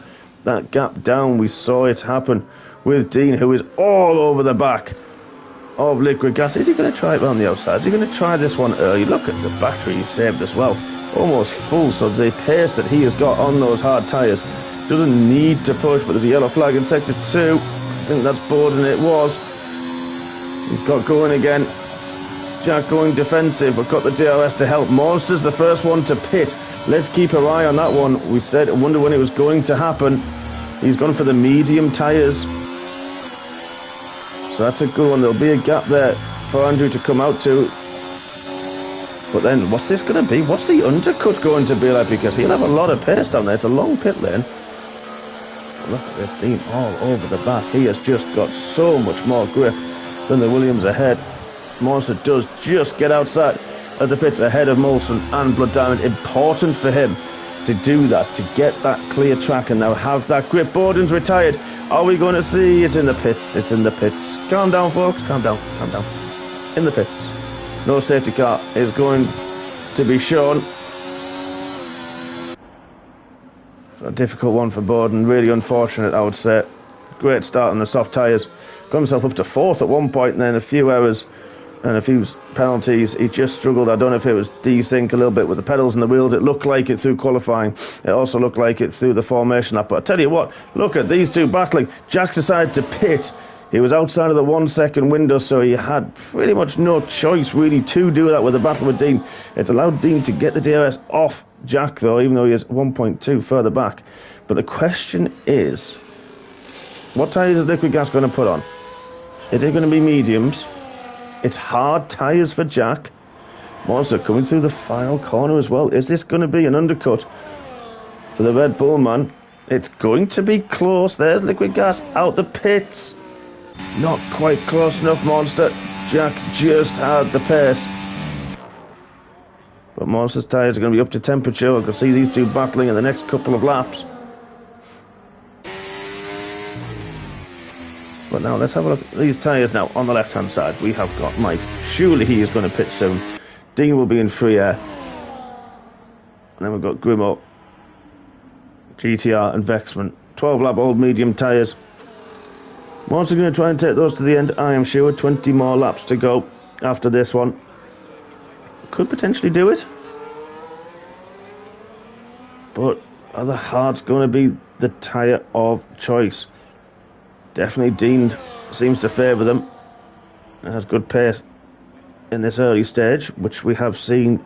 that gap down. We saw it happen with Dean, who is all over the back of Liquid Gas. Is he going to try it around the outside? Is he going to try this one early? Look at the battery he saved as well. Almost full, so the pace that he has got on those hard tyres doesn't need to push, but there's a yellow flag in sector 2. I think that's Borden, it was. He's got going again. Jack going defensive, but got the DRS to help. Monster's the first one to pit. Let's keep our eye on that one. We said, I wonder when it was going to happen. He's gone for the medium tyres. So that's a good one. There'll be a gap there for Andrew to come out to. But then, what's this going to be? What's the undercut going to be like? Because he'll have a lot of pace down there. It's a long pit lane. look at this Dean all over the back. He has just got so much more grip than the Williams ahead. Monster does just get outside of the pits ahead of Molson and Blood Diamond. Important for him to do that, to get that clear track and now have that grip. Borden's retired. Are we going to see? It's in the pits. It's in the pits. Calm down, folks. Calm down. Calm down. In the pits. No safety car is going to be shown. A difficult one for Borden. Really unfortunate, I would say. Great start on the soft tyres. Got himself up to fourth at one point and then a few errors and a few penalties. He just struggled. I don't know if it was desync a little bit with the pedals and the wheels. It looked like it through qualifying. It also looked like it through the formation lap. But I tell you what, look at these two battling. Jack's decided to pit. He was outside of the 1 second window, so he had pretty much no choice really to do that with the battle with Dean. It allowed Dean to get the DRS off Jack though, even though he is 1.2 further back. But the question is, what tyres is Liquid Gas going to put on? Is it going to be mediums? It's hard tyres for Jack. Monster coming through the final corner as well. Is this going to be an undercut for the Red Bull man? It's going to be close. There's Liquid Gas out the pits. Not quite close enough, Monster. Jack just had the pace. But Monster's tyres are going to be up to temperature. I can see these two battling in the next couple of laps. But now let's have a look at these tyres now. On the left-hand side, we have got Mike. Surely he is going to pit soon. Dean will be in free air. And then we've got Grimo, GTR and Vexman. 12-lap old medium tyres. Monster going to try and take those to the end, I am sure. 20 more laps to go after this one. Could potentially do it. But are the hards going to be the tyre of choice? Definitely Dean seems to favour them. It has good pace in this early stage, which we have seen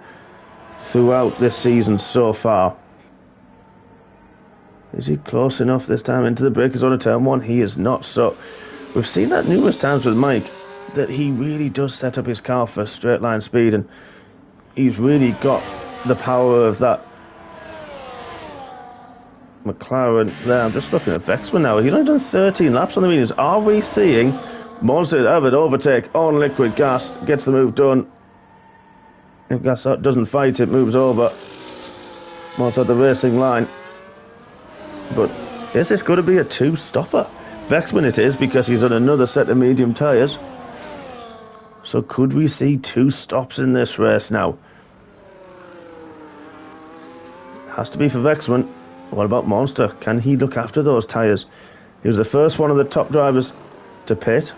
throughout this season so far. Is he close enough this time into the breakers zone of turn one? He is not. So we've seen that numerous times with Mike, that he really does set up his car for straight line speed, and he's really got the power of that McLaren there. I'm just looking at Vexman now. He's only done 13 laps on the mediums. Are we seeing Monster have an overtake on Liquid Gas? Gets the move done. If Gas doesn't fight, it moves over. Monster at the racing line. But is this going to be a two-stopper? Vexman it is, because he's on another set of medium tyres. So could we see two stops in this race now? Has to be for Vexman. What about Monster? Can he look after those tyres? He was the first one of the top drivers to pit.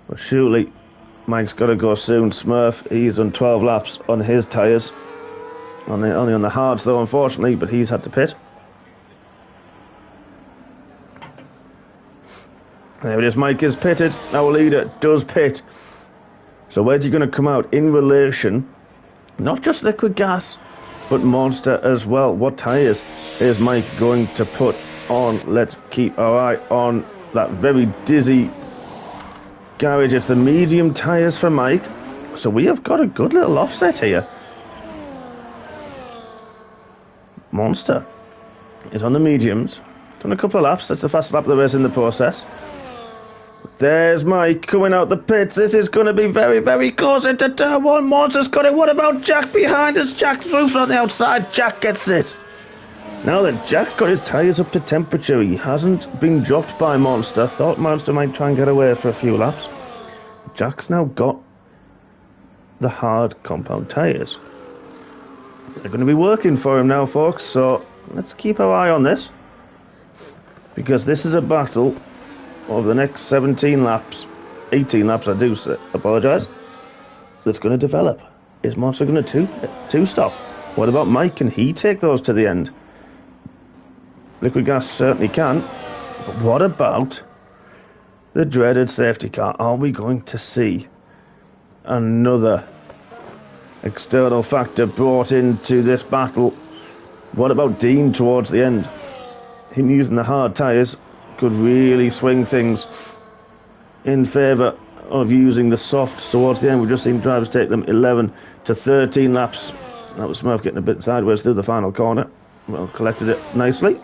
But surely Mike's got to go soon. Smurf, he's on 12 laps on his tyres. Only on the hards though, unfortunately, but he's had to pit. There it is, Mike is pitted. Our leader does pit. So where's he going to come out in relation, not just Liquid Gas, but Monster as well? What tyres is Mike going to put on? Let's keep our eye on that very dizzy garage. It's the medium tyres for Mike. So we have got a good little offset here. Monster is on the mediums. Done a couple of laps. That's the fastest lap of the race in the process. There's Mike coming out the pits. This is going to be very, very close into turn one. Monster's got it. What about Jack behind us? Jack's roof on the outside. Jack gets it. Now that Jack's got his tyres up to temperature, he hasn't been dropped by Monster. Thought Monster might try and get away for a few laps. Jack's now got the hard compound tyres. They're going to be working for him now, folks, so let's keep our eye on this, because this is a battle over the next 17 laps, 18 laps, I do apologise, that's going to develop. Is Monster going to two-stop? What about Mike? Can he take those to the end? Liquid Gas certainly can, but what about the dreaded safety car? Are we going to see another external factor brought into this battle? What about Dean towards the end? Him using the hard tyres could really swing things in favour of using the softs towards the end. We've just seen drivers take them 11 to 13 laps. That was Smurf getting a bit sideways through the final corner. Well, collected it nicely.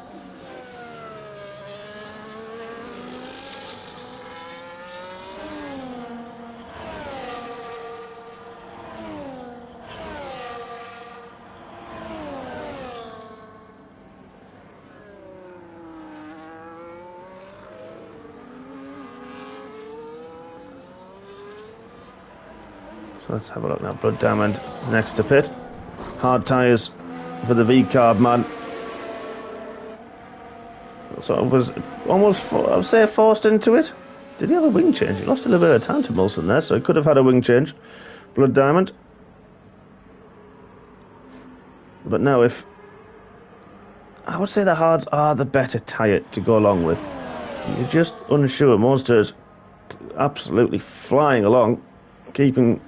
So let's have a look now. Blood Diamond next to pit. Hard tyres for the V-carb man. So it was almost, I would say, forced into it. Did he have a wing change? He lost a little bit of time to Molson there, so he could have had a wing change. Blood Diamond. But now if... I would say the hards are the better tyre to go along with. You're just unsure. Monster's absolutely flying along, keeping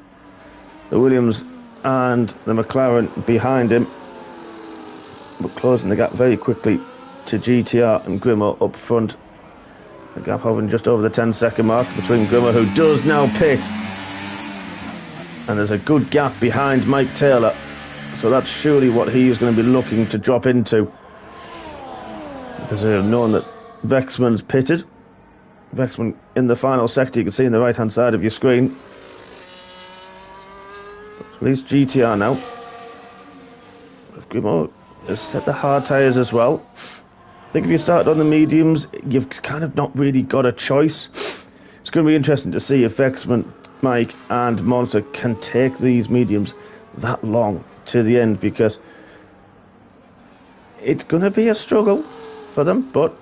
the Williams and the McLaren behind him, but closing the gap very quickly to GTR and Grimo up front. The gap hovering just over the 10-second mark between Grimo, who does now pit, and there's a good gap behind MikeTaylor, so that's surely what he is going to be looking to drop into, because they have known that Vexman's pitted. Vexman in the final sector, you can see in the right hand side of your screen. At least GTR now. Grimo has set the hard tyres as well. I think if you start on the mediums, you've kind of not really got a choice. It's going to be interesting to see if Vexman, Mike and Monster can take these mediums that long to the end, because it's going to be a struggle for them, but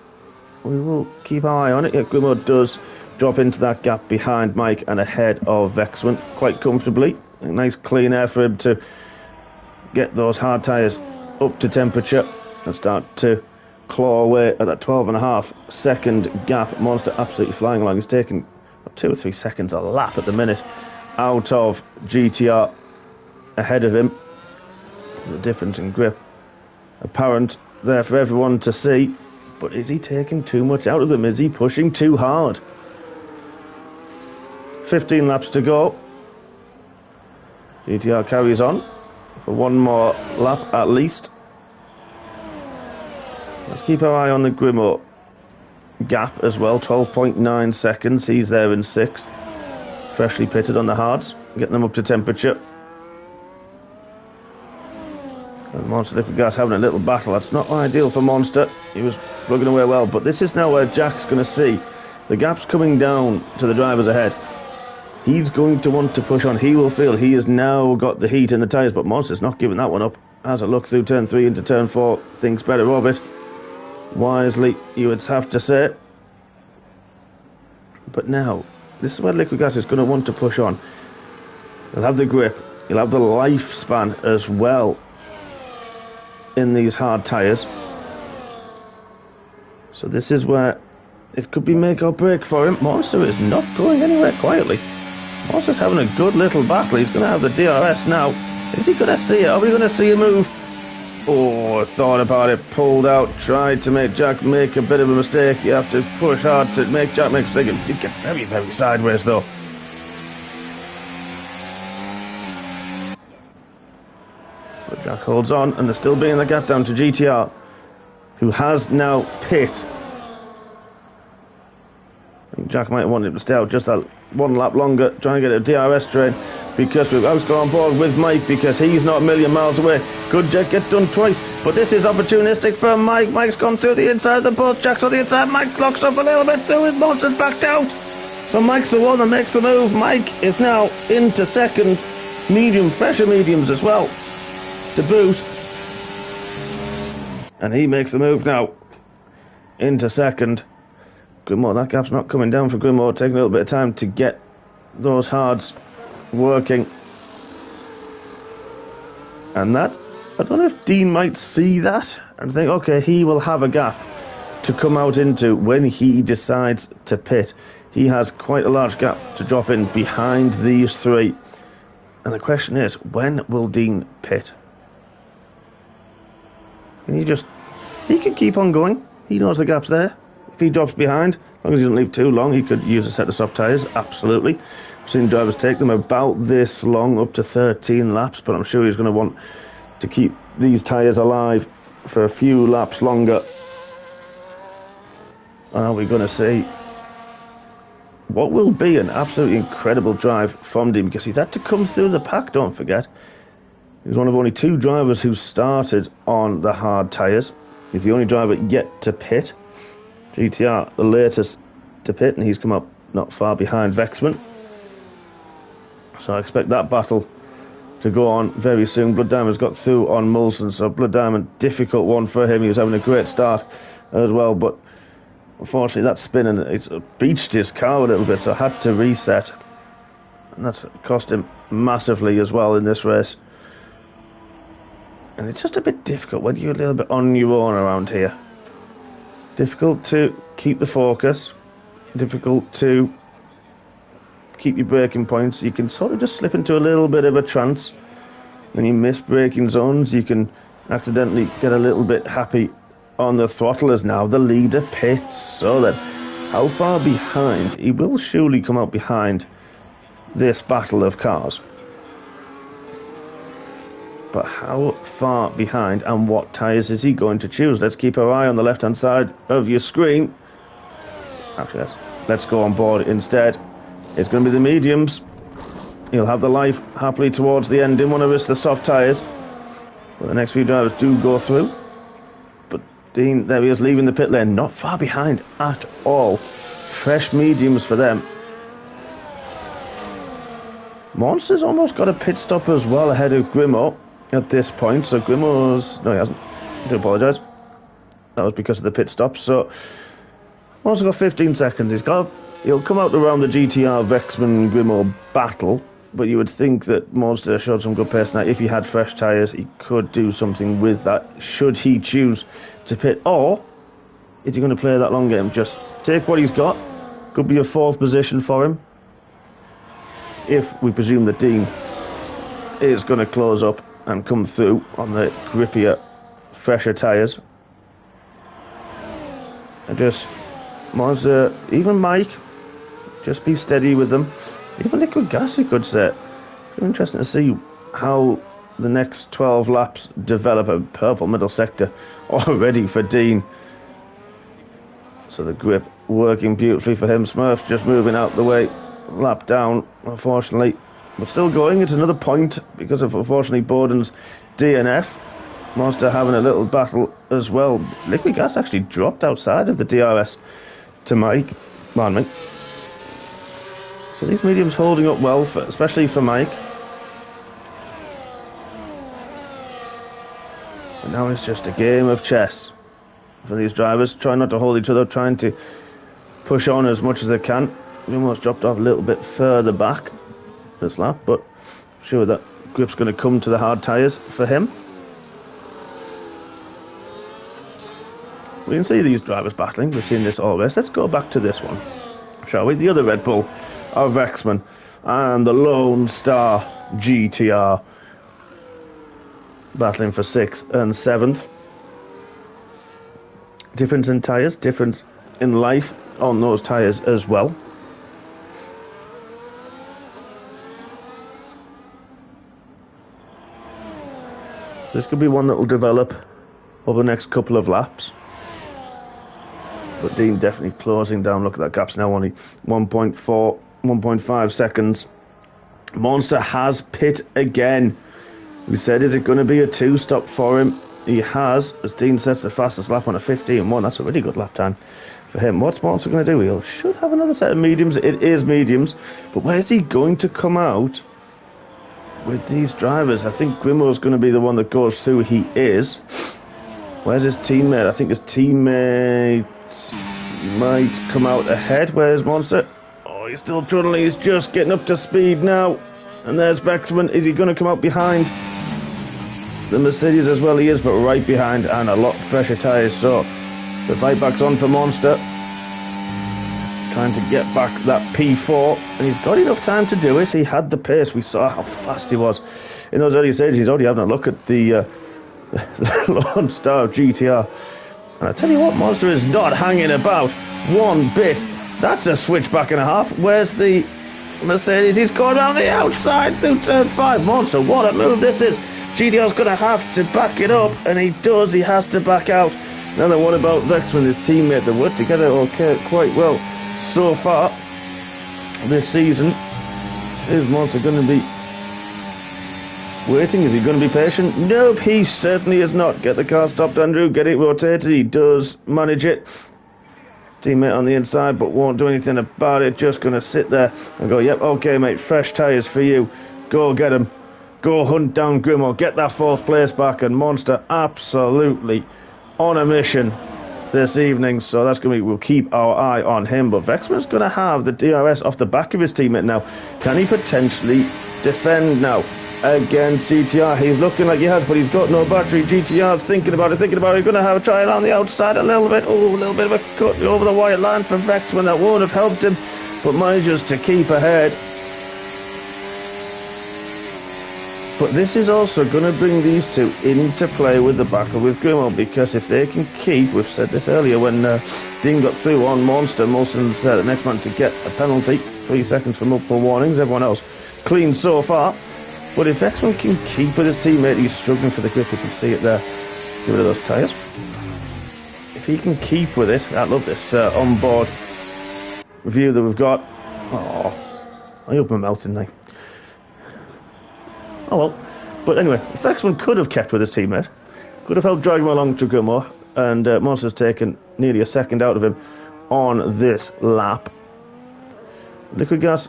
we will keep our eye on it. If Grimo does drop into that gap behind Mike and ahead of Vexman quite comfortably. A nice clean air for him to get those hard tyres up to temperature and start to claw away at that 12.5 second gap. Monster absolutely flying along. He's taking 2 or 3 seconds a lap at the minute out of GTR ahead of him. The difference in grip apparent there for everyone to see, but is he taking too much out of them? Is he pushing too hard? 15 laps to go. GTR carries on for one more lap at least. Let's keep our eye on the Grimo gap as well. 12.9 seconds. He's there in 6th. Freshly pitted on the hards. Getting them up to temperature. And Monster Liquid Gas having a little battle. That's not ideal for Monster. He was plugging away well. But this is now where Jack's going to see the gap's coming down to the drivers ahead. He's going to want to push on. He will feel he has now got the heat in the tyres, but Monster's not giving that one up. As a look through turn 3 into turn 4, thinks better of it. Wisely, you would have to say. But now, this is where Liquid Gas is going to want to push on. He'll have the grip. He'll have the lifespan as well in these hard tyres. So this is where it could be make or break for him. Monster is not going anywhere quietly. Monster's having a good little battle. He's going to have the DRS now. Is he going to see it? Are we going to see a move? Oh, thought about it, pulled out, tried to make Jack make a bit of a mistake. You have to push hard to make Jack make a mistake. It did get very, very sideways though. But Jack holds on, and they're still being the gap down to GTR, who has now pit. I think Jack might want him to stay out just that one lap longer, trying to get a DRS train, because we've also on board with Mike, because he's not a million miles away. Could Jack get done twice, but this is opportunistic for Mike. Mike's gone through the inside of the boat. Jack's on the inside. Mike clocks up a little bit through his Monster's backed out. So Mike's the one that makes the move. Mike is now into second. Medium, fresher mediums as well to boot. And he makes the move now into second. Grimo, that gap's not coming down for Grimo, taking a little bit of time to get those hards working. And that, I don't know if Dean might see that and think, okay, he will have a gap to come out into when he decides to pit. He has quite a large gap to drop in behind these three. And the question is, when will Dean pit? Can he can keep on going. He knows the gap's there. If he drops behind, as long as he doesn't leave too long, he could use a set of soft tyres, absolutely. I've seen drivers take them about this long, up to 13 laps, but I'm sure he's going to want to keep these tyres alive for a few laps longer. And are we going to see what will be an absolutely incredible drive from Dean, because he's had to come through the pack, don't forget. He's one of only 2 drivers who started on the hard tyres. He's the only driver yet to pit. GTR, the latest to pit, and he's come up not far behind Vexman. So I expect that battle to go on very soon. Blood Diamond's got through on Mulson, so Blood Diamond, difficult one for him. He was having a great start as well, but unfortunately that spin and it's beached his car a little bit, so had to reset. And that's cost him massively as well in this race. And it's just a bit difficult when you're a little bit on your own around here. Difficult to keep the focus. Difficult to keep your braking points. You can sort of just slip into a little bit of a trance. When you miss braking zones, you can accidentally get a little bit happy on the throttle, as now the leader pits. So then, how far behind? He will surely come out behind this battle of cars. But how far behind, and what tyres is he going to choose? Let's keep our eye on the left-hand side of your screen. Actually, let's go on board instead. It's going to be the mediums. He'll have the life happily towards the end. Didn't want to risk the soft tyres. But the next few drivers do go through. But Dean, there he is, leaving the pit lane. Not far behind at all. Fresh mediums for them. Monster's almost got a pit stop as well ahead of Grimo at this point. So Grimo's... No, he hasn't. I do apologise. That was because of the pit stop. So Monster's got 15 seconds. He'll come out around the GTR Vexman Grimo battle. But you would think that Monster showed some good pace now. If he had fresh tyres, he could do something with that, should he choose to pit. Or, if you're going to play that long game, just take what he's got. Could be a 4th position for him. If we presume that Dean is going to close up and come through on the grippier, fresher tyres. And just, Monster, even Mike, just be steady with them. Even liquid gas, you could say. It's interesting to see how the next 12 laps develop. A purple middle sector already for Dean. So the grip working beautifully for him. Smurf just moving out the way. Lap down, unfortunately. But still going. It's another point because of, unfortunately, Bowden's DNF. Monster having a little battle as well. Liquid gas actually dropped outside of the DRS to Mike. Pardon me. So these mediums holding up well, especially for Mike. And now it's just a game of chess for these drivers. Trying not to hold each other, trying to push on as much as they can. We almost dropped off a little bit further back this lap, but I'm sure that grip's going to come to the hard tyres for him. We can see these drivers battling. We've seen this all race. Let's go back to this one, shall we? The other Red Bull of Vexman and the Lone Star GTR battling for 6th and 7th. Difference in tyres, difference in life on those tyres as well. This could be one that will develop over the next couple of laps. But Dean definitely closing down. Look at that, gap's now only 1.5 seconds. Monster has pit again. We said, is it going to be a 2-stop for him? He has, as Dean sets the fastest lap on a 15-1. That's a really good lap time for him. What's Monster going to do? He should have another set of mediums. It is mediums. But where's he going to come out with these drivers? I think Grimo's going to be the one that goes through. He is. Where's his teammate? I think his teammate might come out ahead. Where's Monster? Oh, he's still trundling. He's just getting up to speed now. And there's Vexman. Is he going to come out behind the Mercedes as well? He is, but right behind, and a lot fresher tyres. So the fight back's on for Monster, trying to get back that P4, and he's got enough time to do it. He had the pace. We saw how fast he was in those early stages. He's already having a look at the Lone Star GTR. And I tell you what, Monster is not hanging about one bit. That's a switchback and a half. Where's the Mercedes? He's gone around the outside through turn 5. Monster, what a move this is GDR's going to have to back it up, and he does. He has to back out. Now then, what about Vexman, his teammate? They work together okay, quite well so far this season. Is Monster going to be waiting? Is he going to be patient? Nope, he certainly is not. Get the car stopped, Andrew. Get it rotated. He does manage it. Teammate on the inside, but won't do anything about it. Just going to sit there and go, yep, okay, mate, fresh tyres for you. Go get him. Go hunt down Grimmer. Get that 4th place back. And Monster absolutely on a mission this evening. So that's going to be, we'll keep our eye on him. But Vexman's going to have the DRS off the back of his teammate now. Can he potentially defend now against GTR? He's looking like he has, but he's got no battery. GTR's thinking about it. He's going to have a try around the outside a little bit. Oh, a little bit of a cut over the white line from Vexman. That won't have helped him, but manages to keep ahead. But this is also going to bring these two into play with the battle with Grimmo, because if they can keep, we've said this earlier when Dean got through on Monster, Molson's the next man to get a penalty, 3 seconds for multiple warnings, everyone else clean so far. But if X1 can keep with his teammate, he's struggling for the grip, you can see it there. Get rid of those tyres. If he can keep with it, I love this onboard view that we've got. Oh, I opened my mouth, didn't I? Oh well. But anyway, if X1 could have kept with his teammate, could have helped drag him along to Gilmore, and Monster's taken nearly a second out of him on this lap. Liquid Gas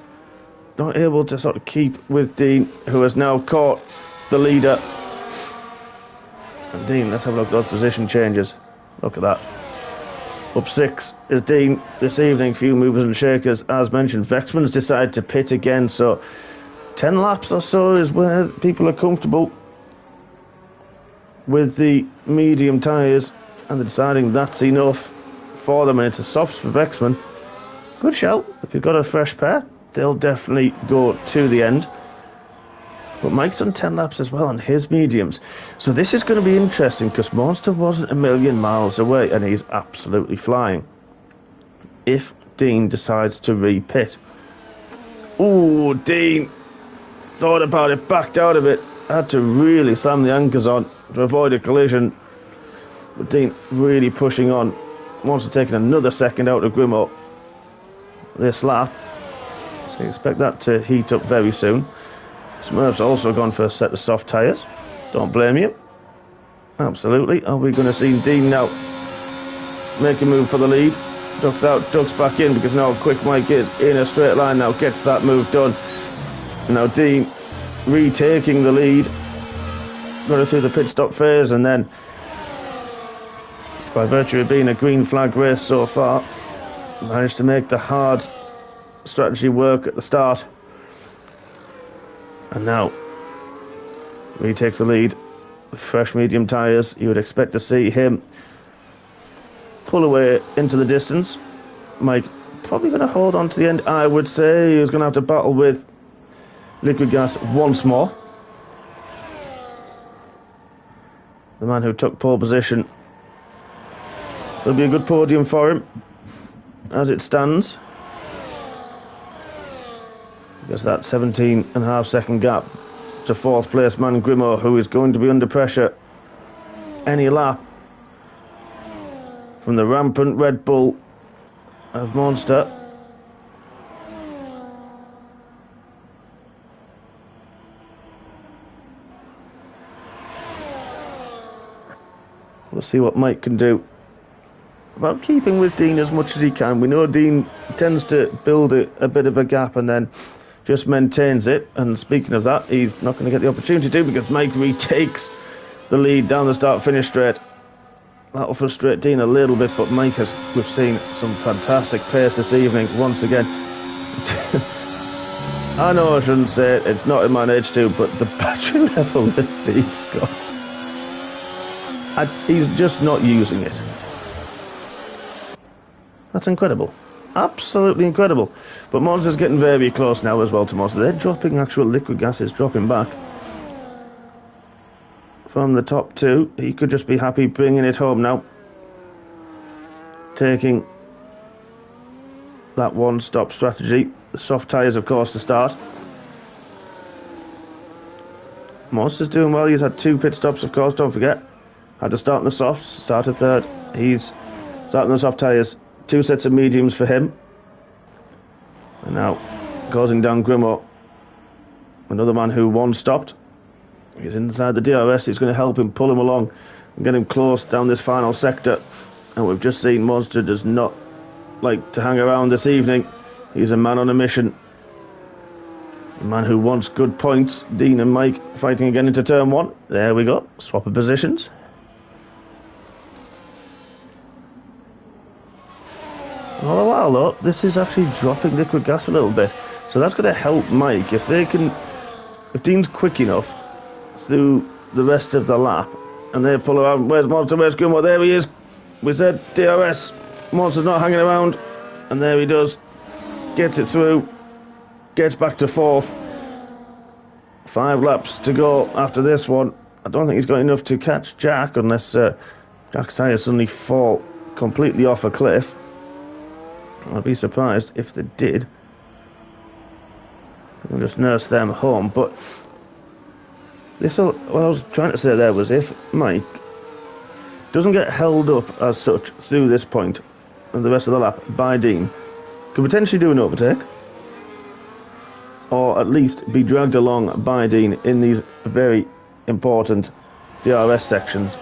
not able to sort of keep with Dean, who has now caught the leader. And Dean, let's have a look at those position changes. Look at that. Up 6 is Dean this evening. Few movers and shakers, as mentioned. Vexman's decided to pit again, so 10 laps or so is where people are comfortable with the medium tyres, and they're deciding that's enough for them, and it's a softs for Vexman. Good shout. If you've got a fresh pair, they'll definitely go to the end. But Mike's done 10 laps as well on his mediums. So this is going to be interesting, because Monster wasn't a million miles away, and he's absolutely flying. If Dean decides to re-pit. Ooh, Dean thought about it, backed out of it. Had to really slam the anchors on to avoid a collision. But Dean really pushing on. Monster taking another second out of Grimmo this lap. So you expect that to heat up very soon. Smurf's also gone for a set of soft tyres. Don't blame you. Absolutely. Are we going to see Dean now make a move for the lead? Ducks out, ducks back in, because now quick Mike is in a straight line now. Gets that move done. Now Dean retaking the lead. Got through the pit stop phase, and then by virtue of being a green flag race so far, managed to make the hard strategy work at the start. And now retakes the lead with fresh medium tyres. You would expect to see him pull away into the distance. Mike probably going to hold on to the end. I would say he's going to have to battle with Liquid Gas once more. The man who took pole position. It'll be a good podium for him as it stands. Because that 17.5 second gap to 4th place man Grimmo, who is going to be under pressure any lap from the rampant Red Bull of Monster. We'll see what Mike can do about keeping with Dean as much as he can. We know Dean tends to build a bit of a gap and then just maintains it. And speaking of that, he's not going to get the opportunity to, because Mike retakes the lead down the start-finish straight. That'll frustrate Dean a little bit, but Mike has, we've seen some fantastic pace this evening once again. I know I shouldn't say it, it's not in my age too, but the battery level that Dean's got, he's just not using it. That's incredible. Absolutely incredible. But Monster's getting very close now as well to Monster. They're dropping, actual Liquid Gas is dropping back from the top 2. He could just be happy bringing it home now. Taking that one-stop strategy. The soft tyres, of course, to start. Monster's doing well. He's had 2 pit stops, of course, don't forget. Had to start in the softs, started third. He's starting the soft tyres. 2 sets of mediums for him. And now causing down Grimmo. Another man who once stopped. He's inside the DRS. It's going to help him pull him along and get him close down this final sector. And we've just seen Monster does not like to hang around this evening. He's a man on a mission. A man who wants good points. Dean and Mike fighting again into turn 1. There we go. Swap of positions. All the while though, this is actually dropping liquid gas a little bit. So that's going to help Mike. If Dean's quick enough through the rest of the lap and they pull around. Where's Monster? Where's Grimmo? There he is. We said DRS. Monster's not hanging around. And there he does. Gets it through. Gets back to 4th. 5 laps to go after this one. I don't think he's got enough to catch Jack unless Jack's tyres suddenly fall completely off a cliff. I'd be surprised if they did. We'll just nurse them home. But what I was trying to say there was if Mike doesn't get held up as such through this point and the rest of the lap by Dean, could potentially do an overtake. Or at least be dragged along by Dean in these very important DRS sections.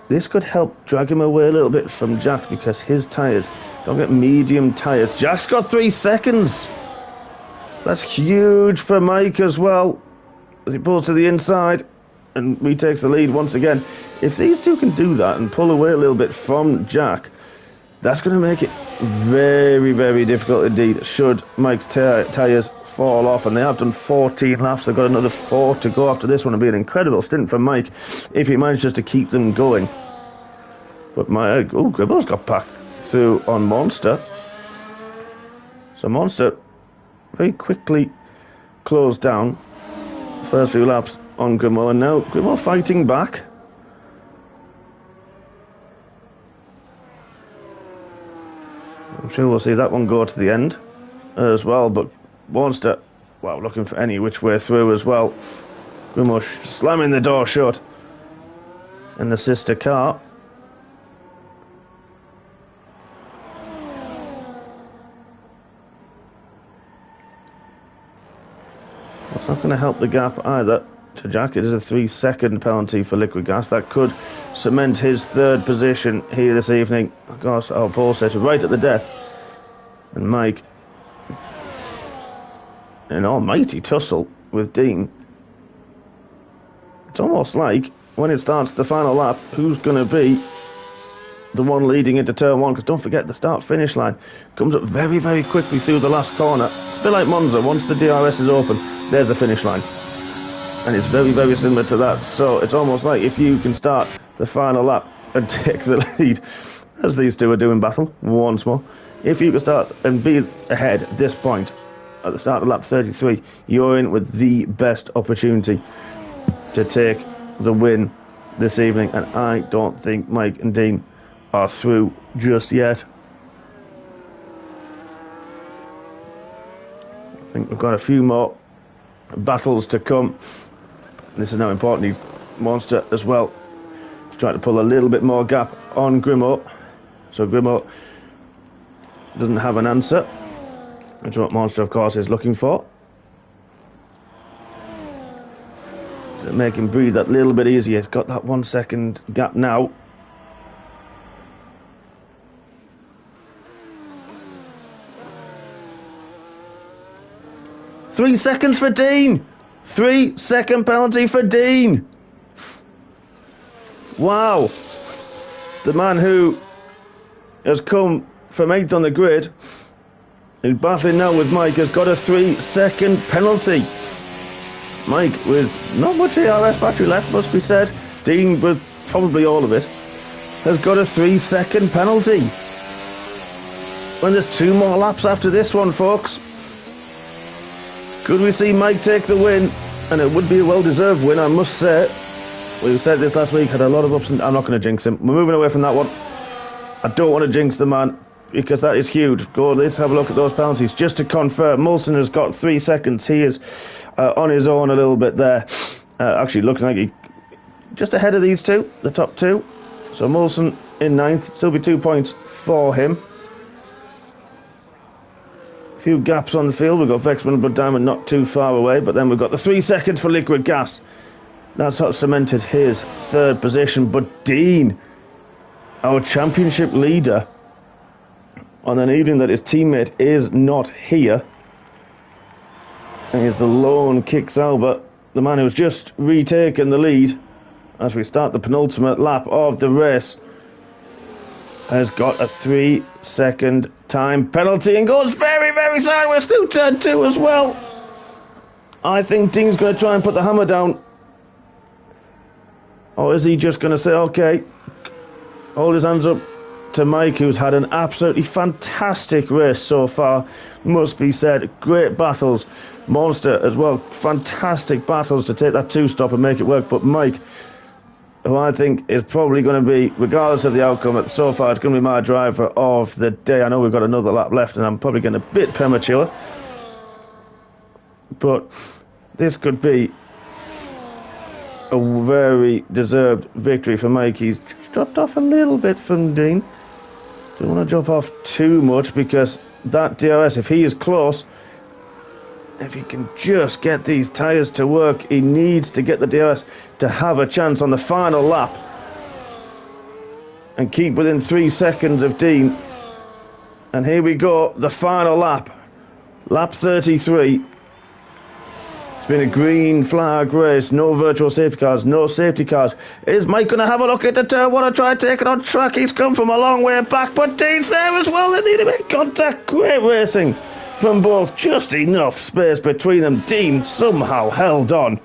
This could help drag him away a little bit from Jack because his tyres don't get medium tyres. Jack's got 3 seconds. That's huge for Mike as well. As he pulls to the inside and retakes the lead once again. If these two can do that and pull away a little bit from Jack, that's going to make it very, very difficult indeed should Mike's tyres fall off, and they have done 14 laps. They've got another 4 to go after this one. It'll be an incredible stint for Mike if he manages to keep them going. But Grimmo's got back through on Monster. So Monster very quickly closed down the first few laps on Grimmo, and now Grimmo fighting back. I'm sure we'll see that one go to the end as well, but Monster, well, looking for any which way through as well. Grimmo slamming the door shut in the sister car. It's not going to help the gap either to Jack. It is a 3-second penalty for liquid gas. That could cement his 3rd position here this evening. Of course, our pole sitter right at the death. And Mike, an almighty tussle with Dean. It's almost like when it starts the final lap, who's going to be the one leading into turn 1? Because don't forget, the start-finish line comes up very, very quickly through the last corner. It's a bit like Monza. Once the DRS is open, there's the finish line. And it's very, very similar to that. So it's almost like if you can start the final lap and take the lead, as these two are doing battle once more, if you can start and be ahead at this point, at the start of lap 33, you're in with the best opportunity to take the win this evening. And I don't think Mike and Dean are through just yet. I think we've got a few more battles to come. This is now important. Monster as well. He's trying to pull a little bit more gap on Grimmo. So Grimmo doesn't have an answer, which is what Monster, of course, is looking for. To make him breathe that little bit easier. He's got that 1 second gap now. Three seconds for Dean. 3-second penalty for Dean. Wow. The man who has come from 8th on the grid, who's battling now with Mike, has got a 3-second penalty. Mike with not much ARS battery left, must be said. Dean with probably all of it, has got a 3-second penalty. When there's 2 more laps after this one, folks. Could we see Mike take the win? And it would be a well-deserved win, I must say. We said this last week, had a lot of ups and I'm not going to jinx him. We're moving away from that one. I don't want to jinx the man, because that is huge. Go, let's have a look at those penalties. Just to confirm, Molson has got 3 seconds. He is on his own a little bit there. Actually, looks like he just ahead of these two, the top two. So Molson in ninth, still be 2 points for him. A few gaps on the field. We've got Vexman and Blood Diamond not too far away, but then we've got the 3 seconds for Liquid Gas. That's what cemented his third position. But Dean, our championship leader, on an evening that his teammate is not here, and he's the lone Kix Albert, the man who's just retaken the lead as we start the penultimate lap of the race, has got a 3-second time penalty and goes very, very sideways through turn 2 as well. I think Dean's going to try and put the hammer down. Or is he just going to say, okay, hold his hands up to Mike, who's had an absolutely fantastic race so far, must be said. Great battles. Monster as well. Fantastic battles to take that 2-stop and make it work. But Mike, who I think is probably going to be, regardless of the outcome, so far it's going to be my driver of the day. I know we've got another lap left and I'm probably getting a bit premature, but this could be a very deserved victory for Mike. He's dropped off a little bit from Dean. Don't want to drop off too much, because that DRS, if he is close, if he can just get these tyres to work, he needs to get the DRS to have a chance on the final lap and keep within 3 seconds of Dean. And here we go, the final lap, lap 33. It's been a green flag race, no virtual safety cars, no safety cars. Is Mike going to have a look at the turn one and try to take it on track? He's come from a long way back, but Dean's there as well. They need to make contact. Great racing from both, just enough space between them. Dean somehow held on.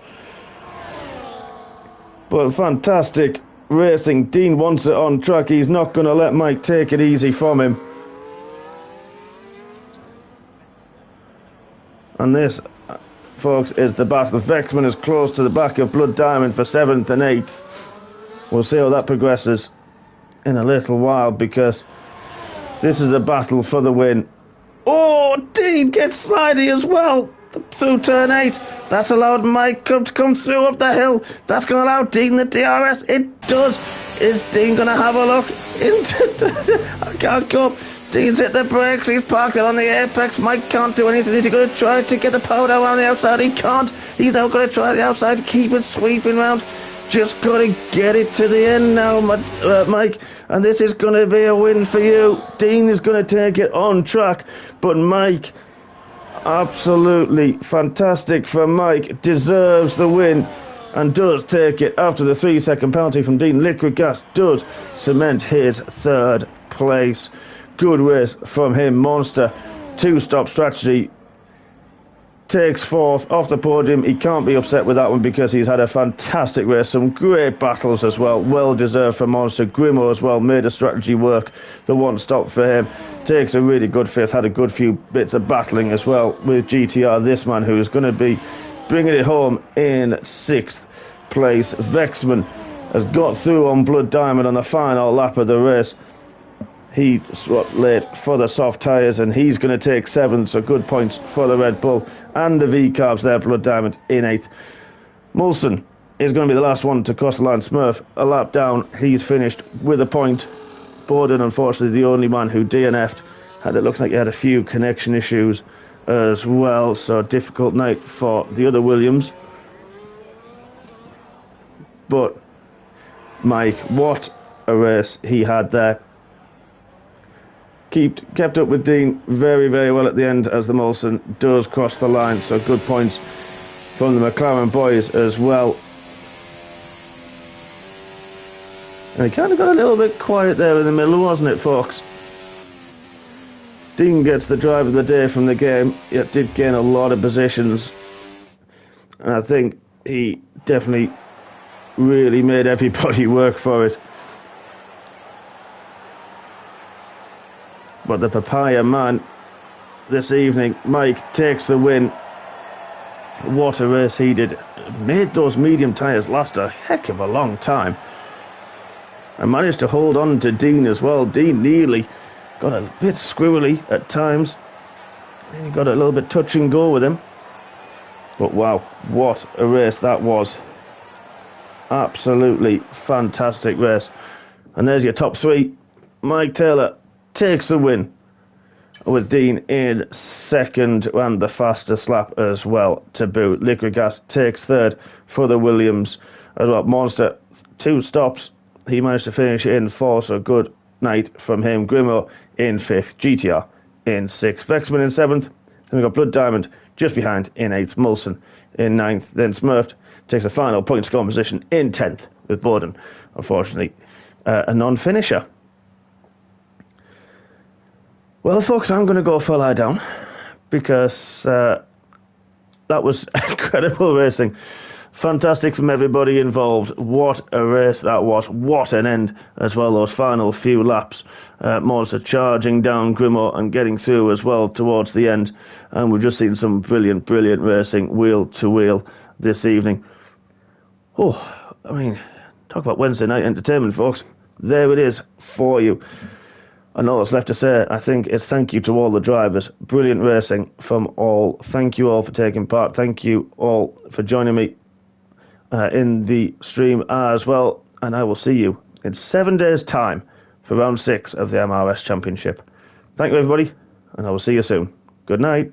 But fantastic racing. Dean wants it on track. He's not going to let Mike take it easy from him. And this, folks, is the battle. Vexman is close to the back of Blood Diamond for 7th and 8th. We'll see how that progresses in a little while, because this is a battle for the win. Oh, Dean gets slidey as well through turn 8. That's allowed Mike to come through up the hill. That's going to allow Dean the DRS. It does. Is Dean going to have a look into... I can't go. Dean's hit the brakes. He's parked it on the apex. Mike can't do anything. He's going to try to get the power down on the outside. He can't. He's now going to try the outside. Keep it sweeping round. Just got to get it to the end now, Mike. And this is going to be a win for you. Dean is going to take it on track. But Mike, absolutely fantastic for Mike. Deserves the win and does take it after the 3-second penalty from Dean. Liquid Gas does cement his 3rd place. Good race from him. Monster 2-stop strategy. Takes 4th off the podium. He can't be upset with that one, because he's had a fantastic race. Some great battles as well. Well deserved for Monster. Grimo as well made a strategy work. The 1-stop for him. Takes a really good 5th. Had a good few bits of battling as well with GTR. This man, who is going to be bringing it home in 6th place. Vexman has got through on Blood Diamond on the final lap of the race. He swapped late for the soft tyres, and he's going to take 7th, so good points for the Red Bull. And the V-Carbs there, Blood Diamond in 8th. Molson is going to be the last one to cross the line. Smurf, a lap down, he's finished with a point. Borden, unfortunately, the only man who DNF'd. It looks like he had a few connection issues as well, so difficult night for the other Williams. But Mike, what a race he had there. Kept up with Dean very, very well at the end, as the Molson does cross the line. So good points from the McLaren boys as well. And it kind of got a little bit quiet there in the middle, wasn't it, folks? Dean gets the drive of the day from the game. Yet did gain a lot of positions. And I think he definitely really made everybody work for it. But the papaya man this evening, Mike, takes the win. What a race he did. Made those medium tyres last a heck of a long time. And managed to hold on to Dean as well. Dean nearly got a bit squirrely at times. And he got a little bit touch and go with him. But wow, what a race that was. Absolutely fantastic race. And there's your top three. MikeTaylor takes the win, with Dean in second and the fastest lap as well to boot. Liquid Gas takes third for the Williams as well. Monster, 2 stops. He managed to finish in fourth, so good night from him. Grimo in fifth. GTR in sixth. Vexman in seventh. Then we got Blood Diamond just behind in eighth. Mulson in ninth. Then Smurfed takes the final point score position in 10th with Borden, unfortunately, a non-finisher. Well, folks, I'm going to go for a lie down because that was incredible racing. Fantastic from everybody involved. What a race that was. What an end as well, those final few laps. Monster charging down Grimo and getting through as well towards the end. And we've just seen some brilliant, brilliant racing wheel to wheel this evening. Oh, I mean, talk about Wednesday night entertainment, folks. There it is for you. And all that's left to say, I think, is thank you to all the drivers. Brilliant racing from all. Thank you all for taking part. Thank you all for joining me in the stream as well. And I will see you in 7 days' time for round 6 of the MRS Championship. Thank you, everybody, and I will see you soon. Good night.